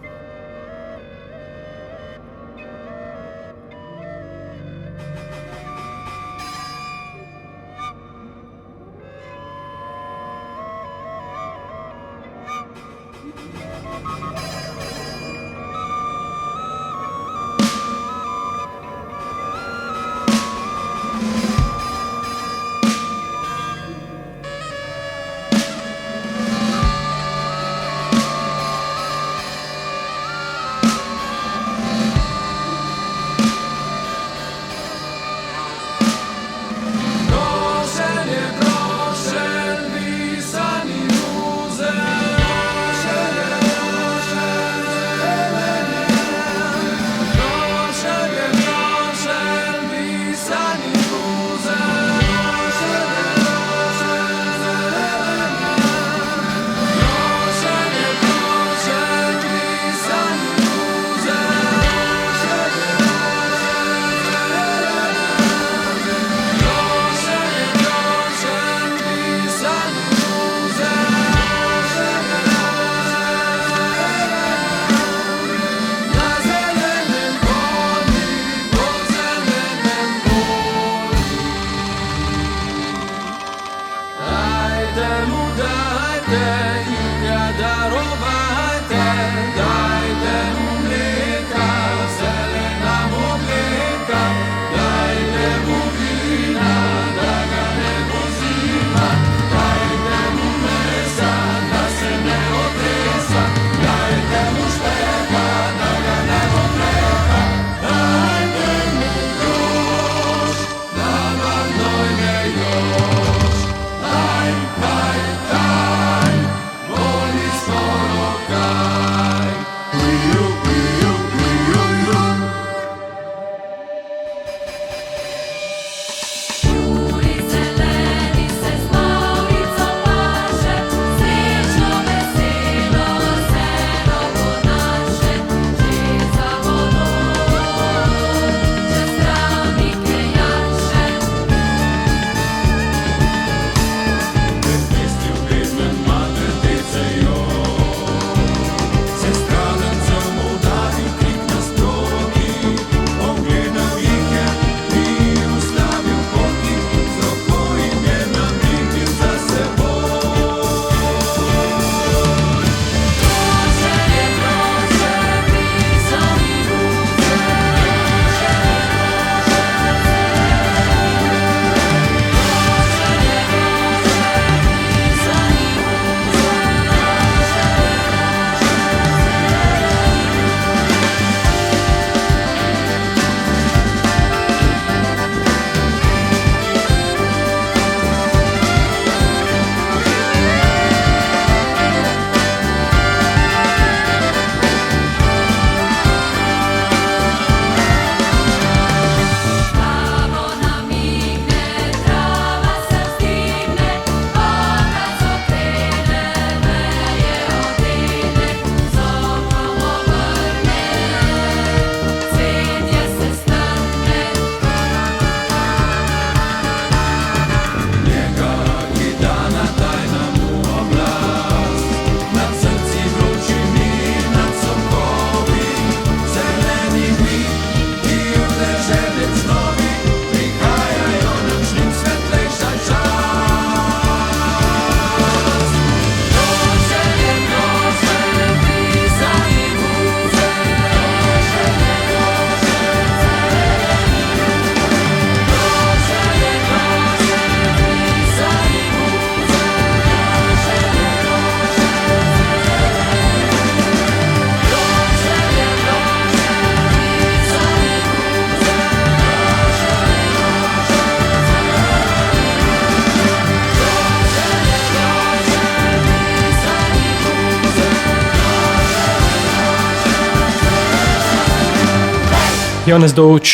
Janez Dovč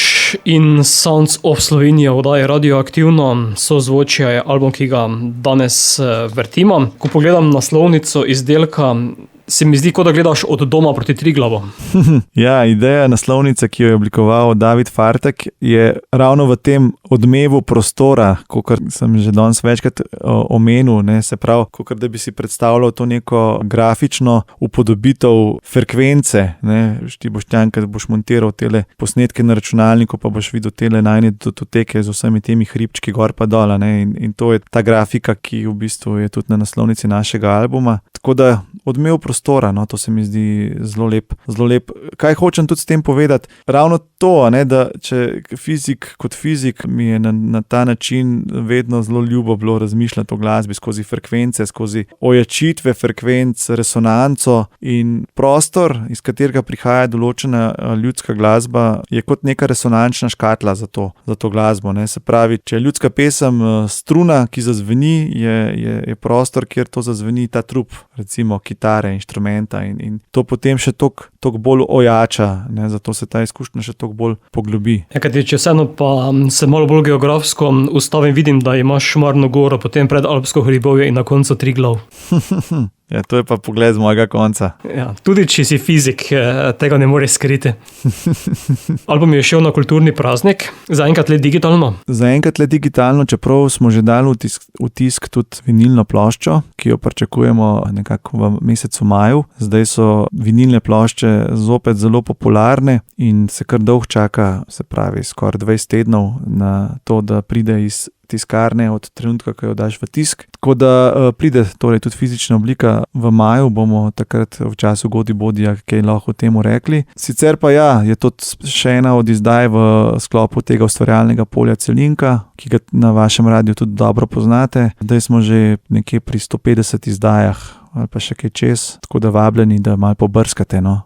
in Sounds of Slovenija v oddaji Radioaktivno, Sozvočje je album, ki ga danes vrtimo. Ko pogledam naslovnico izdelka, se mi zdi, kot da gledaš Od doma proti Triglavu. Ja, ideja naslovnice, ki jo je oblikoval David Fartek, je ravno v tem odmevu prostora, kot sem že danes večkrat omenil, ne, se pravi, kot da bi si predstavljal to neko grafično upodobitev frekvence. Ti boš tam, kad boš montiral tele posnetke na računalniku, pa boš videl tele najne datoteke z vsemi temi hribčki gor pa dol. In to je ta grafika, ki v bistvu je tudi na naslovnici našega albuma. Tako da odmev prostora, no, to se mi zdi zelo lep. Kaj hočem tudi s tem povedati? Ravno to, ne, da če fizik kot fizik mi je na ta način vedno zelo ljubo bilo razmišljati o glasbi skozi frekvence, skozi ojačitve frekvenc, resonanco in prostor, iz katerega prihaja določena ljudska glasba, je kot neka resonančna škatla za to glasbo. Ne. Se pravi, če je ljudska pesem struna, ki zazveni, je prostor, kjer to zazveni ta trup, recimo kitare, inštrumenta in to potem še toliko bolj ojača, ne, zato se ta izkušnja še toliko bolj poglobi. Če vseeno pa se malo bolj geografsko ustavim, vidim, da imaš Šmarno goro, potem Predalpsko hribovje in na koncu Triglav. Ja, to je pa pogled z mojega konca. Ja, tudi če si fizik, tega ne moreš skriti. Album je šel na kulturni praznik, zaenkrat le digitalno. Zaenkrat le digitalno, čeprav smo že dali v tisk tudi vinilno ploščo, ki jo pričakujemo nekako v mesecu maju. Zdaj so vinilne plošče zopet zelo popularne in se kar dolgo čaka, se pravi skoraj 20 tednov na to, da pride iz tiskarne od trenutka, ko jo daš v tisk. Tako da pride torej tudi fizična oblika v maju, bomo takrat v času Godibodija kaj lahko temu rekli. Sicer pa ja, je to še ena od izdaj v sklopu tega ustvarjalnega polja Celinka, ki ga na vašem radiju tudi dobro poznate. Zdaj smo že nekje pri 150 izdajah ali pa še kaj čez, tako da vabljeni, da malo pobrskate. No.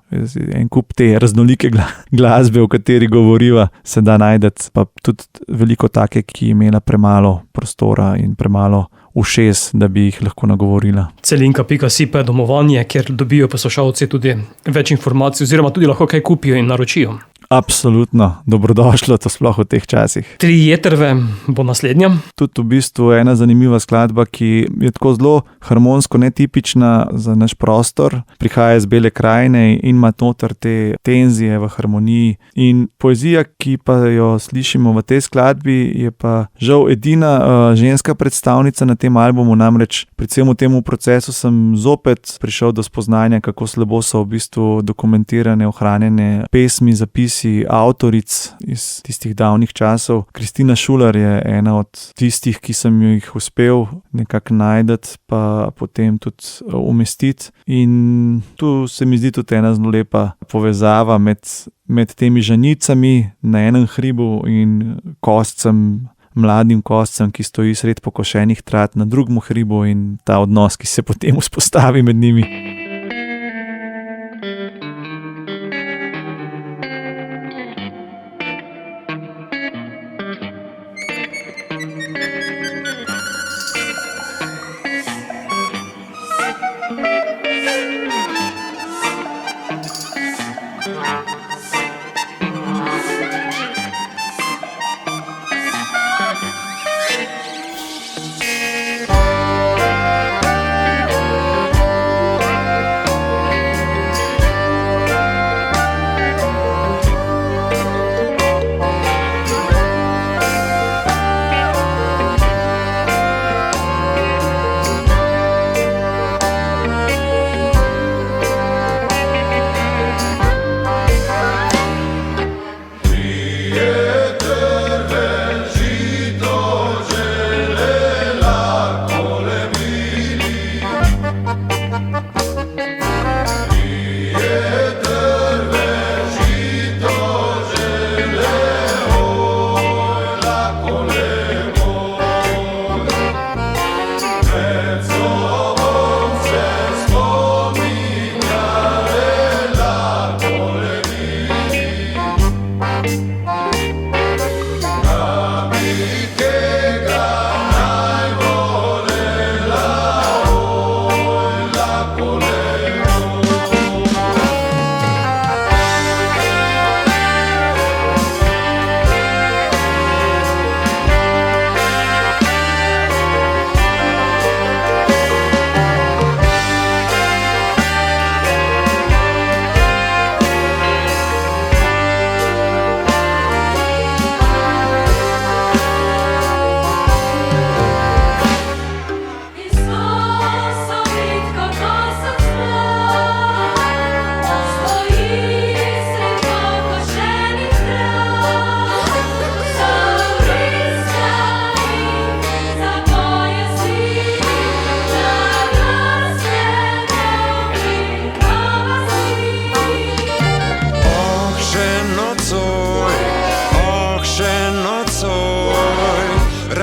En kup te raznolike glasbe, o kateri govoriva, se da najdeti, pa tudi veliko take, ki je imela premalo prostora in premalo ušes, da bi jih lahko nagovorila. Celinka.si pa je domovanje, kjer dobijo poslušalci tudi več informacij oziroma tudi lahko kaj kupijo in naročijo. Absolutno, dobrodošlo to sploh v teh časih. Tri jetrve bo naslednja. Tudi v bistvu ena zanimiva skladba, ki je tako zelo harmonsko netipična za naš prostor. Prihaja iz Bele krajine in ima noter te tenzije v harmoniji. In poezija, ki pa jo slišimo v tej skladbi, je pa žal edina ženska predstavnica na tem albumu. Namreč pri celem temu procesu sem zopet prišel do spoznanja, kako slabo so v bistvu dokumentirane, ohranjene pesmi, zapisi avtoric iz tistih davnih časov. Kristina Šular je ena od tistih, ki sem jih uspel nekako najdeti, pa potem tudi umestiti. In tu se mi zdi tudi ena zelo lepa povezava med temi žanicami na enem hribu in kostcem, mladim kostcem, ki stoji sred pokošenih trat na drugem hribu in ta odnos, ki se potem vzpostavi med njimi.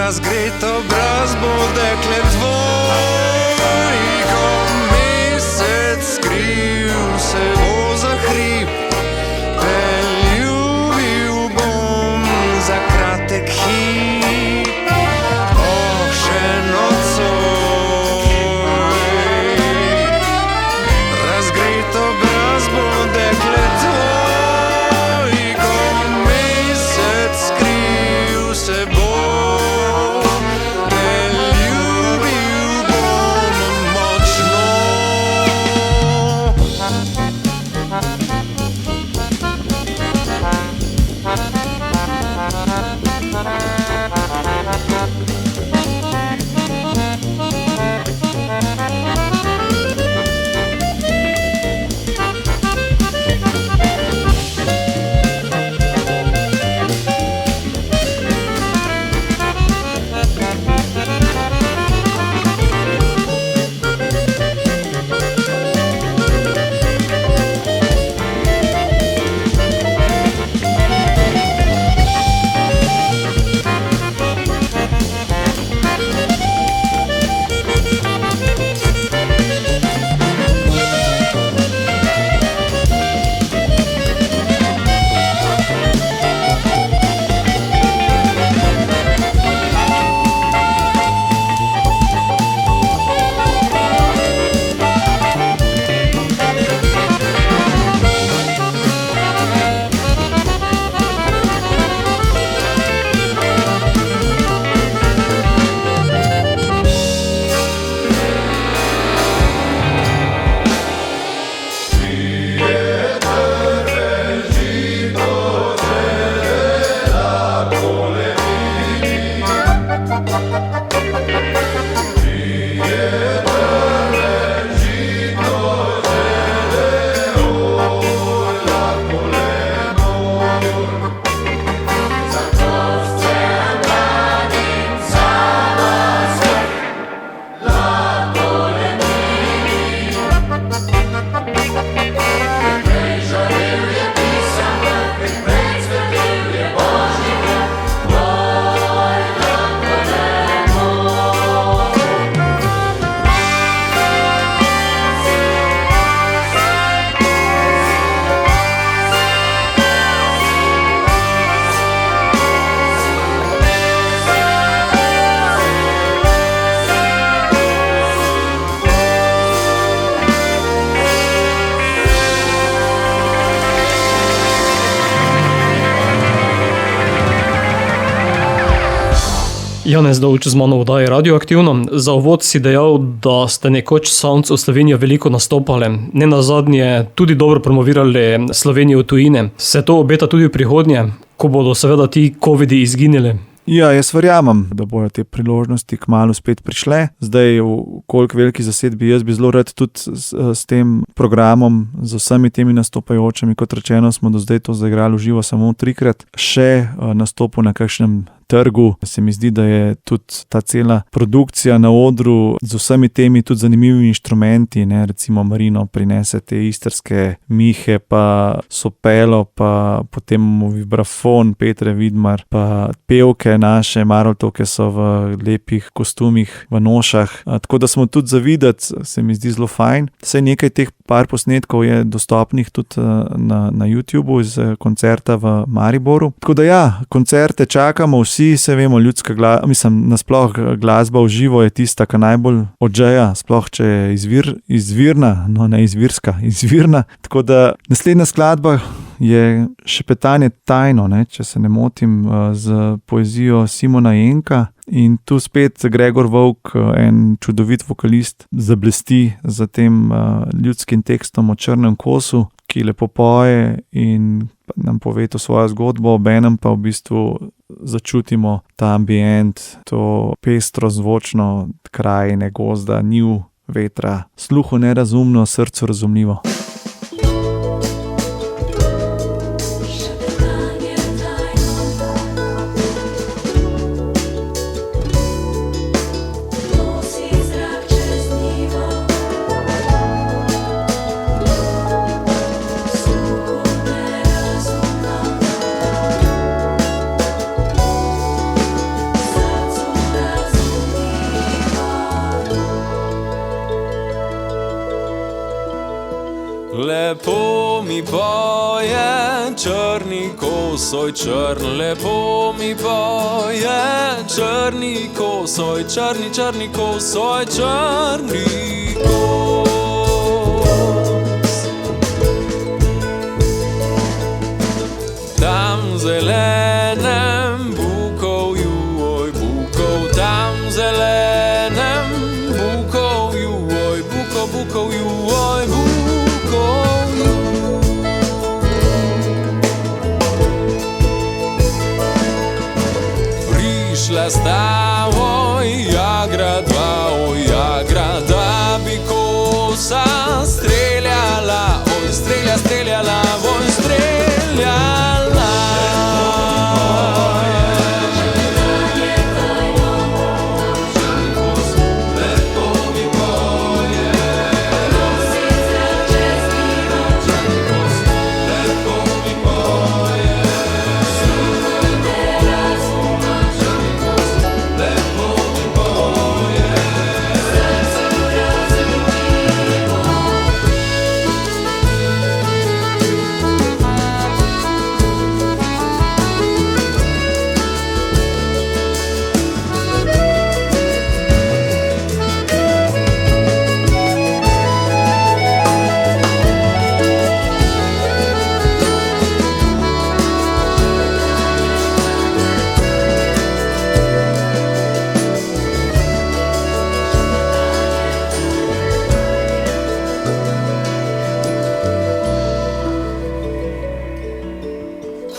Razgret obraz bo dekle tvoj, ko mesec skriv se bo za hrib. Te ljubil bom za kratek hip, še nocoj. Razgret obraz bo dekle tvoj, ko mesec skriv se bo. Janez Dovč z mano v oddaji Radioaktivno. Za uvod si dejal, da ste nekoč Sounds of Slovenia veliko nastopali, ne nazadnje tudi dobro promovirali Slovenijo v tujine. Se to obeta tudi v prihodnje, ko bodo seveda ti covidi izginili? Ja, jaz verjamem, da bojo te priložnosti kmalu spet prišle. Zdaj, v koliko veliki zasedbi, jaz bi zelo rad tudi s tem programom, z vsemi temi nastopajočimi, kot rečeno, smo do zdaj to zaigrali v živo samo 3-krat, še nastopil na kakšnem trgu. Se mi zdi, da je tudi ta cela produkcija na odru z vsemi temi tudi zanimivimi inštrumenti, ne, recimo Marino prinese te istrske mihe, pa sopelo, pa potem vibrafon Petre Vidmar, pa pevke naše Maroltovke so v lepih kostumih, v nošah. Tako da smo tudi zavideti, se mi zdi zelo fajn. Saj nekaj teh par posnetkov je dostopnih tudi na YouTubeu iz koncerta v Mariboru. Tako da ja, koncerte čakamo vsi, se vemo, ljudska nasploh glasba v živo je tista, ki najbolj odžeja, sploh če je izvirna, no ne izvirska, izvirna. Tako da naslednja skladba je Šepetanje tajno, ne, če se ne motim, z poezijo Simona Jenka. In tu spet Gregor Volk, en čudovit vokalist, zablesti za tem ljudskim tekstom o črnem kosu, ki lepo poje in nam pove to svojo zgodbo, obenem pa v bistvu začutimo ta ambient, to pestro zvočno krajine, gozda, njiv, vetra, sluhu nerazumno, srcu razumljivo. Srcu črni kosoj, črn lepo mi poje. Črni kosoj, črni, črni kosoj, črni kos. Tam zelenem bukovju, oj bukov, tam zelenem bukovju, oj bukov, bukovju, oj bukovju. Prišla sta, oj jagra dva, oj jagra, da bi kosa streljala, oj strelja, streljala, oj streljala.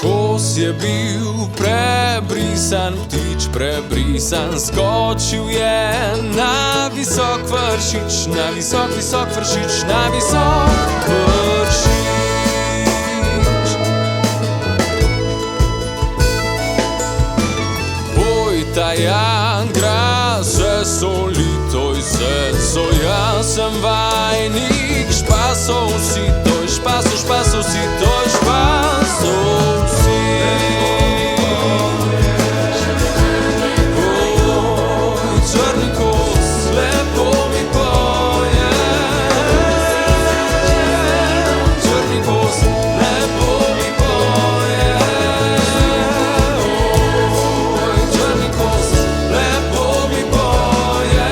Kos je bil prebrisan, ptič prebrisan, skočil je na visok vršič, na visok, visok vršič, na visok vršič. Boj ta jangra, se solitoj, se so, jaz sem vajnik, špasov si, toj špasov, špasov si, toj špasov si. Črni kos, lepo mi poje. Črni kos, lepo mi poje. Črni kos, lepo mi poje. Črni kos, lepo mi poje.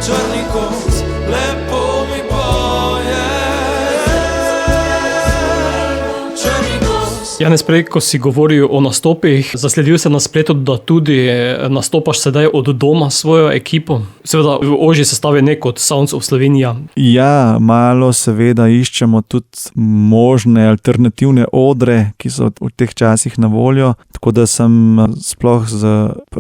Črni kos, lepo mi poje. Črni kos. Janez, prej, ko si govoril o nastopih, zasledil sem na spletu, da tudi nastopaš sedaj od doma s svojo ekipo. Seveda v ožji sestavi, ne kot Sounds of Slovenia. Ja, malo seveda iščemo tudi možne alternativne odre, ki so v teh časih na voljo, tako da sem sploh z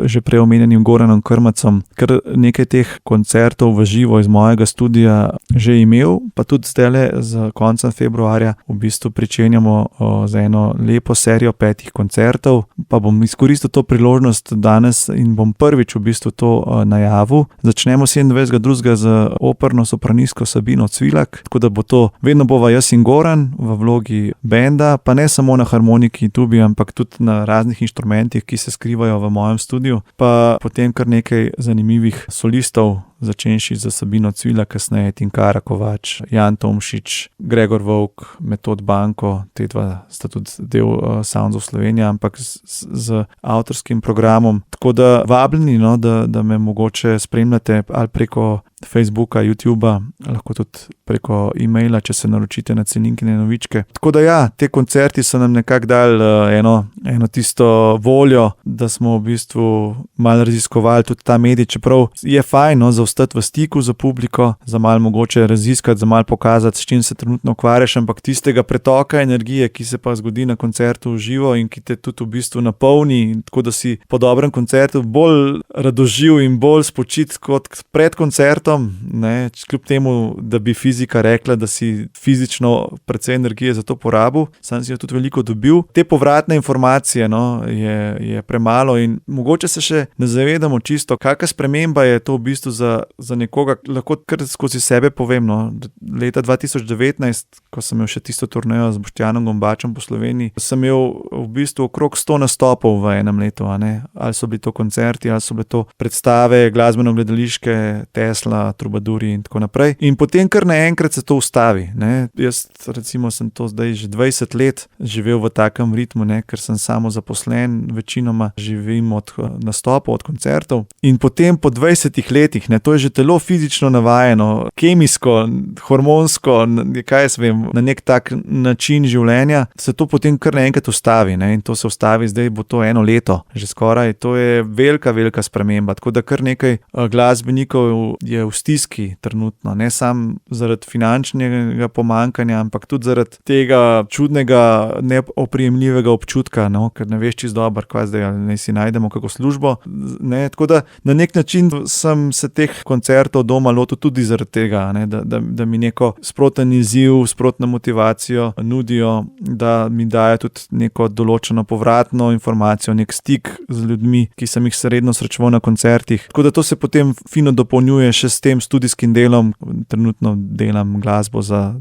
že prej omenjenim Goranom Krmacom kar nekaj teh koncertov v živo iz mojega studia že imel, pa tudi zdajle z koncem februarja v bistvu pričenjamo z eno lepo serijo 5 koncertov, pa bom izkoristil to priložnost danes in bom prvič v bistvu to najavil. Začnemo 27.2. z operno sopranistko Sabino Cvilak, tako da bo to, vedno bova jaz in Goran v vlogi benda, pa ne samo na harmoniki in tubi, ampak tudi na raznih inštrumentih, ki se skrivajo v mojem studiu, pa potem kar nekaj zanimivih solistov, začenši z Sabino Cvilak, kasneje Tinkara Kovač, Jan Tomšič, Gregor Volk, Metod Banko, te dva sta tudi del Sounds of Slovenia, ampak z avtorskim programom. Tako da vabljeni, no, da me mogoče spremljate ali preko Facebooka, YouTubea, lahko tudi preko e-maila, če se naročite na Celinkine novičke. Tako da ja, te koncerti so nam nekako dali eno tisto voljo, da smo v bistvu malo raziskovali tudi ta medij, čeprav je fajn, no, zaostati v stiku za publiko, za malo mogoče raziskati, za malo pokazati, s čim se trenutno ukvarjaš, ampak tistega pretoka energije, ki se pa zgodi na koncertu v živo in ki te tudi v bistvu napolni, tako da si po dobrem koncertu bolj radoživ in bolj spočit kot pred koncertom, športom, ne, kljub temu, da bi fizika rekla, da si fizično precej energije za to porabil, sam si jo tudi veliko dobil. Te povratne informacije, no, je premalo in mogoče se še ne zavedamo čisto, kakšna sprememba je to v bistvu za nekoga, lahko kar skozi sebe povem, no. Leta 2019, ko sem imel še tisto turnejo z Boštjanom Gombačem po Sloveniji, sem imel v bistvu okrog 100 nastopov v enem letu, a ne. Ali so bili to koncerti, ali so bile to predstave, glasbeno-gledališke, Tesla, Trubaduri in tako naprej. In potem kar naenkrat se to ustavi, ne. Jaz recimo sem to zdaj že 20 let živel v takem ritmu, ne, ker sem samozaposlen, večinoma živim od nastopov, od koncertov. In potem po 20 letih, ne, to je že telo fizično navajeno, kemijsko, hormonsko, kaj jaz vem, na nek tak način življenja, se to potem kar naenkrat ustavi, ne, in to se ustavi, zdaj bo to 1 leto, že skoraj, to je velika, velika sprememba, tako da kar nekaj glasbenikov je v stiski trenutno, ne samo zaradi finančnega pomanjkanja, ampak tudi zaradi tega čudnega, neoprijemljivega občutka, no, ker ne veš čisto dobro, kaj zdaj, ali naj si najdemo kako službo, ne, tako da na nek način sem se teh koncertov doma lotil tudi zaradi tega, ne, da mi neko sproten izziv, sprotno motivacijo nudijo, da mi dajo tudi neko določeno povratno informacijo, nek stik z ljudmi, ki sem jih redno srečeval na koncertih. Tako da to se potem fino dopolnjuje še s tem studijskim delom. Trenutno delam glasbo za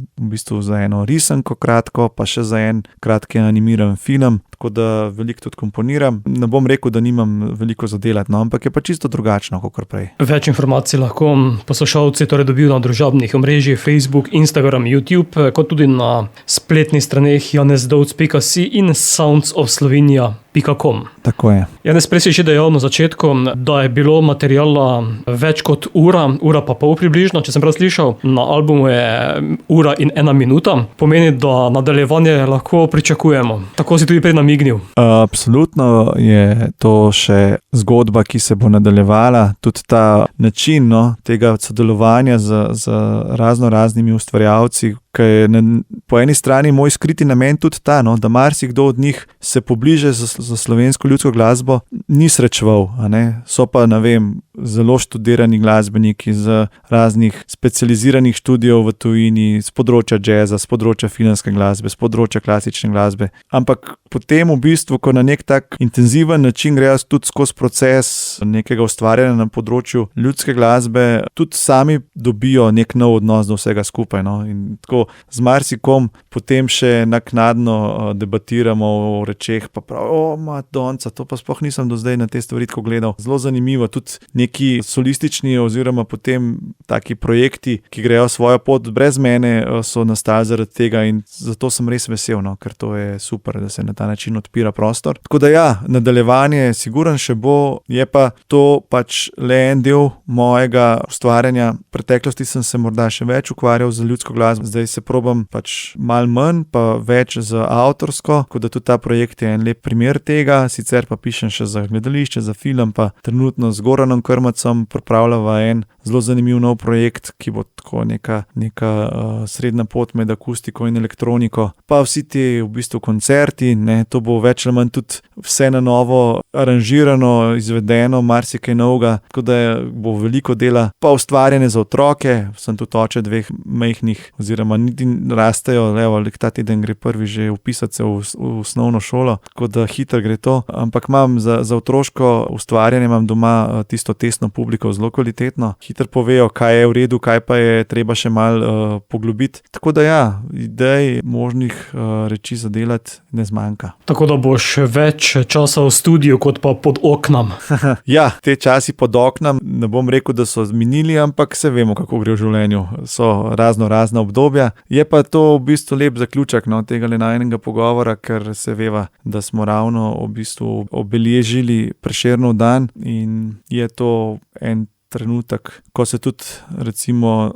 eno risanko kratko, pa še za en kratki animiran film, tako da veliko tudi komponiram. Ne bom rekel, da nimam veliko za delati, no, ampak je pa čisto drugačno, kakor prej. Več informacij lahko poslušalci torej dobijo na družabnih omrežjih Facebook, Instagram, YouTube, kot tudi na spletnih straneh janezdovc.si in soundsofslovenia.com. Tako je. Janez, prej si že dejal na začetku, da je bilo materiala več kot ura pa pol približno, če sem prav slišal. Na albumu je 1:01 minuta, pomeni, da nadaljevanje lahko pričakujemo. Tako si tudi prej namignil. Absolutno je to še zgodba, ki se bo nadaljevala. Tudi ta način, no, tega sodelovanja z razno raznimi ustvarjalci, ki je po eni strani moj skriti namen tudi ta, no, da marsikdo od njih se pobliže za slovensko ljudsko glasbo ni srečeval, a ne. So pa, ne vem, zelo študirani glasbeniki z raznih specializiranih študijev v tujini, z področja džeza, z področja filmske glasbe, z področja klasične glasbe. Ampak potem v bistvu, ko na nek tak intenziven način grejo tudi skozi proces nekega ustvarjanja na področju ljudske glasbe, tudi sami dobijo nek nov odnos do vsega skupaj, no. In tako z marsikom potem še naknadno debatiramo o rečeh, pa prav, Madonca, to pa sploh nisem do zdaj na te stvari tako gledal. Zelo zanimivo, tudi neki solistični oziroma potem taki projekti, ki grejo svojo pot brez mene, so nastali zaradi tega in zato sem res vesel, no, ker to je super, da se na ta način odpira prostor. Tako da ja, nadaljevanje siguran še bo, je pa to pač le en del mojega ustvarjanja. V preteklosti sem se morda še več ukvarjal z ljudsko glasbo, zdaj se probam pač malo manj, pa več z avtorsko, tako da tudi ta projekt je en lep primer tega, sicer pa pišem še za gledališče, za film, pa trenutno z Goranom Krmacom pripravljava en zelo zanimiv nov projekt, ki bo tako neka srednja pot med akustiko in elektroniko, pa vsi ti v bistvu koncerti, ne, to bo več ali manj tudi vse na novo aranžirano, izvedeno, marsikaj novega, tako da bo veliko dela, pa ustvarjanje za otroke, sem tudi oče 2 majhnih, oziroma niti rastejo, evo, ta teden gre prvi že vpisati se v osnovno šolo, tako da hitro gre to, ampak imam za otroško ustvarjanje, imam doma tisto testno publiko zelo kvalitetno, hitro povejo, kaj je v redu, kaj pa je treba še malo poglobiti, tako da ja, idej možnih reči za delati ne zmanjka. Tako da boš več časa v studiu, kot pa pod oknom. Ja, te časi pod oknom, ne bom rekel, da so minili, ampak se vemo, kako gre v življenju. So razna obdobja. Je pa to v bistvu lep zaključek, no, tega najinega pogovora, ker se veva, da smo ravno v bistvu obeležili Prešernov dan in je to en trenutek, ko se tudi recimo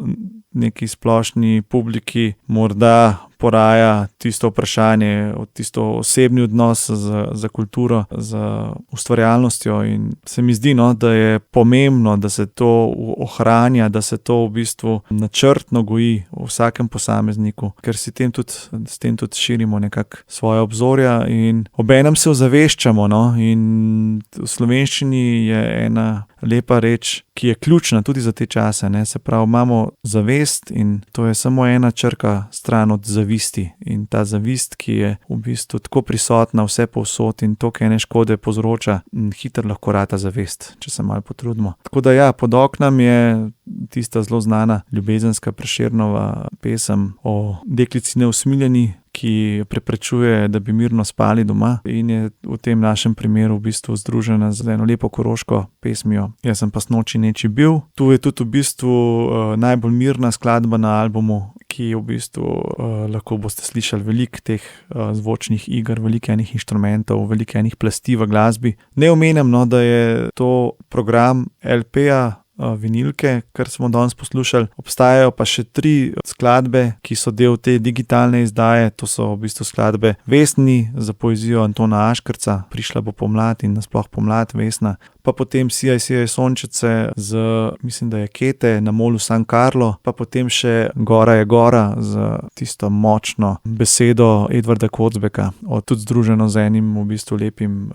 neki splošni publiki morda poraja tisto vprašanje, tisto osebni odnos za kulturo, za ustvarjalnostjo in se mi zdi, no, da je pomembno, da se to ohranja, da se to v bistvu načrtno goji v vsakem posamezniku, ker s tem tudi širimo nekako svoje obzorja in obenem se ozaveščamo, no, in v slovenščini je ena lepa reč, ki je ključna tudi za te čase, ne, se pravi, imamo zavest in to je samo ena črka stran od zavisti in ta zavist, ki je v bistvu tako prisotna vse povsod in toliko ene škode povzroča, hitro lahko rata zavest, če se malo potrudimo. Tako da ja, pod oknom je tista zelo znana ljubezenska Prešernova pesem o deklici neusmiljeni, ki preprečuje, da bi mirno spali doma in je v tem našem primeru v bistvu združena z eno lepo koroško pesmijo Jaz sem pa snoči neči bil. Tu je tudi v bistvu najbolj mirna skladba na albumu, ki v bistvu lahko boste slišali veliko teh zvočnih iger, veliko enih inštrumentov, veliko enih plasti v glasbi. Ne omenjam, no, da je to program LP-ja, vinilke, kar smo danes poslušali. Obstajajo pa še 3 skladbe, ki so del te digitalne izdaje. To so v bistvu skladbe Vesni za poezijo Antona Aškerca, Prišla bo pomlad in nasploh pomlad Vesna. Pa potem Sijaj, sijaj sončice z, mislim, da je Kete na molu San Carlo, pa potem še Gora je gora z tisto močno besedo Edvarda Kocbeka, tudi združeno z enim v bistvu lepim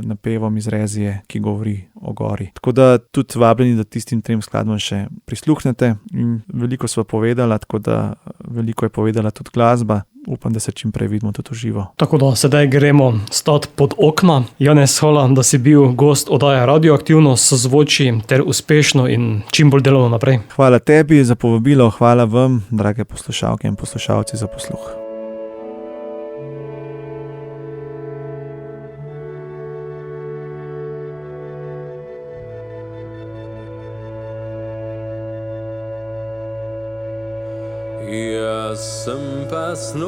napevom iz Rezije, ki govori o gori. Tako da tudi vabljeni, da tistim 3 skladbam še prisluhnete in veliko sva povedala, tako da veliko je povedala tudi glasba. Upam, da se čim prej vidimo tudi v živo. Tako da sedaj gremo stati pod okna. Janez, hvala, da si bil gost oddaje Radioaktivno, sozvoči ter uspešno in čim bolj delovno naprej. Hvala tebi za povabilo, hvala vam, drage poslušalke in poslušalci, za posluh. Jaz sem pa snoči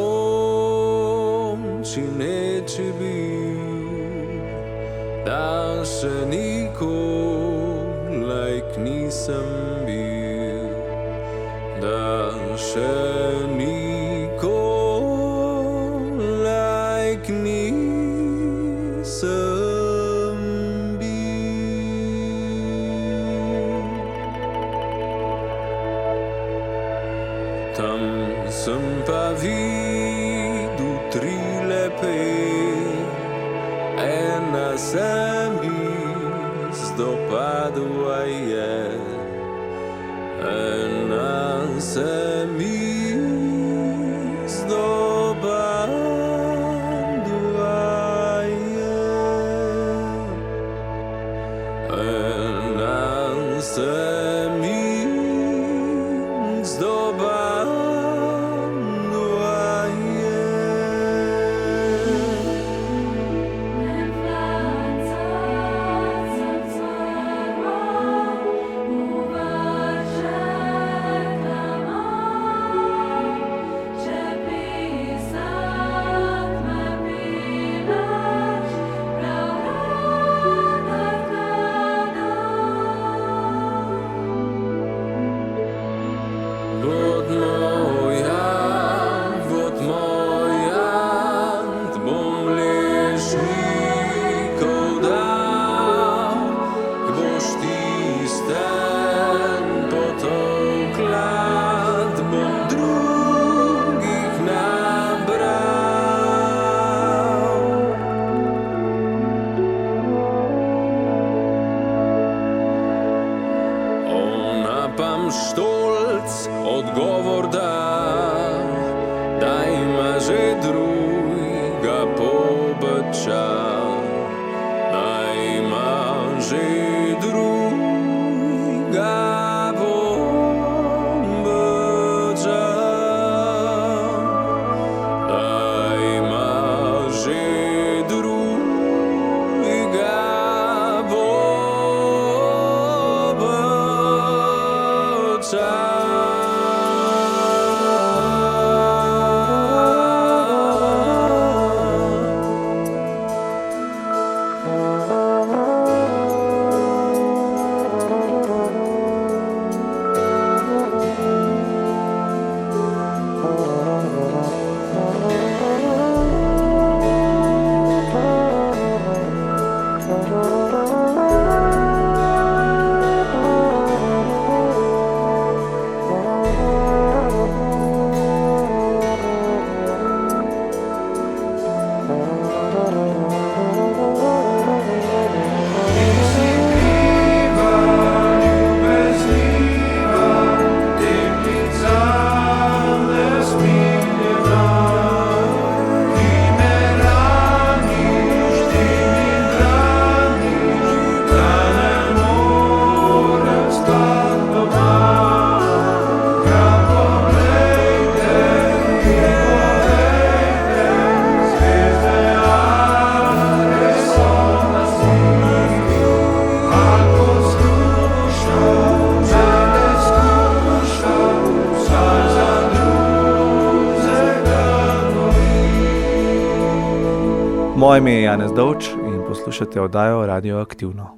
neči bil, da še nikolaj nisem bil, da še nikolaj nisem bil. Tam sem pa videl 3 lepe, ena se mi zdopadla je, ena se mi zdopadla je, ena se mi zdopadla. Stolc odgovor da ima že druga pobača, da ima že druga pobača, da ima že druga pobača. Moje ime je Janez Dovč in poslušate oddajo Radioaktivno.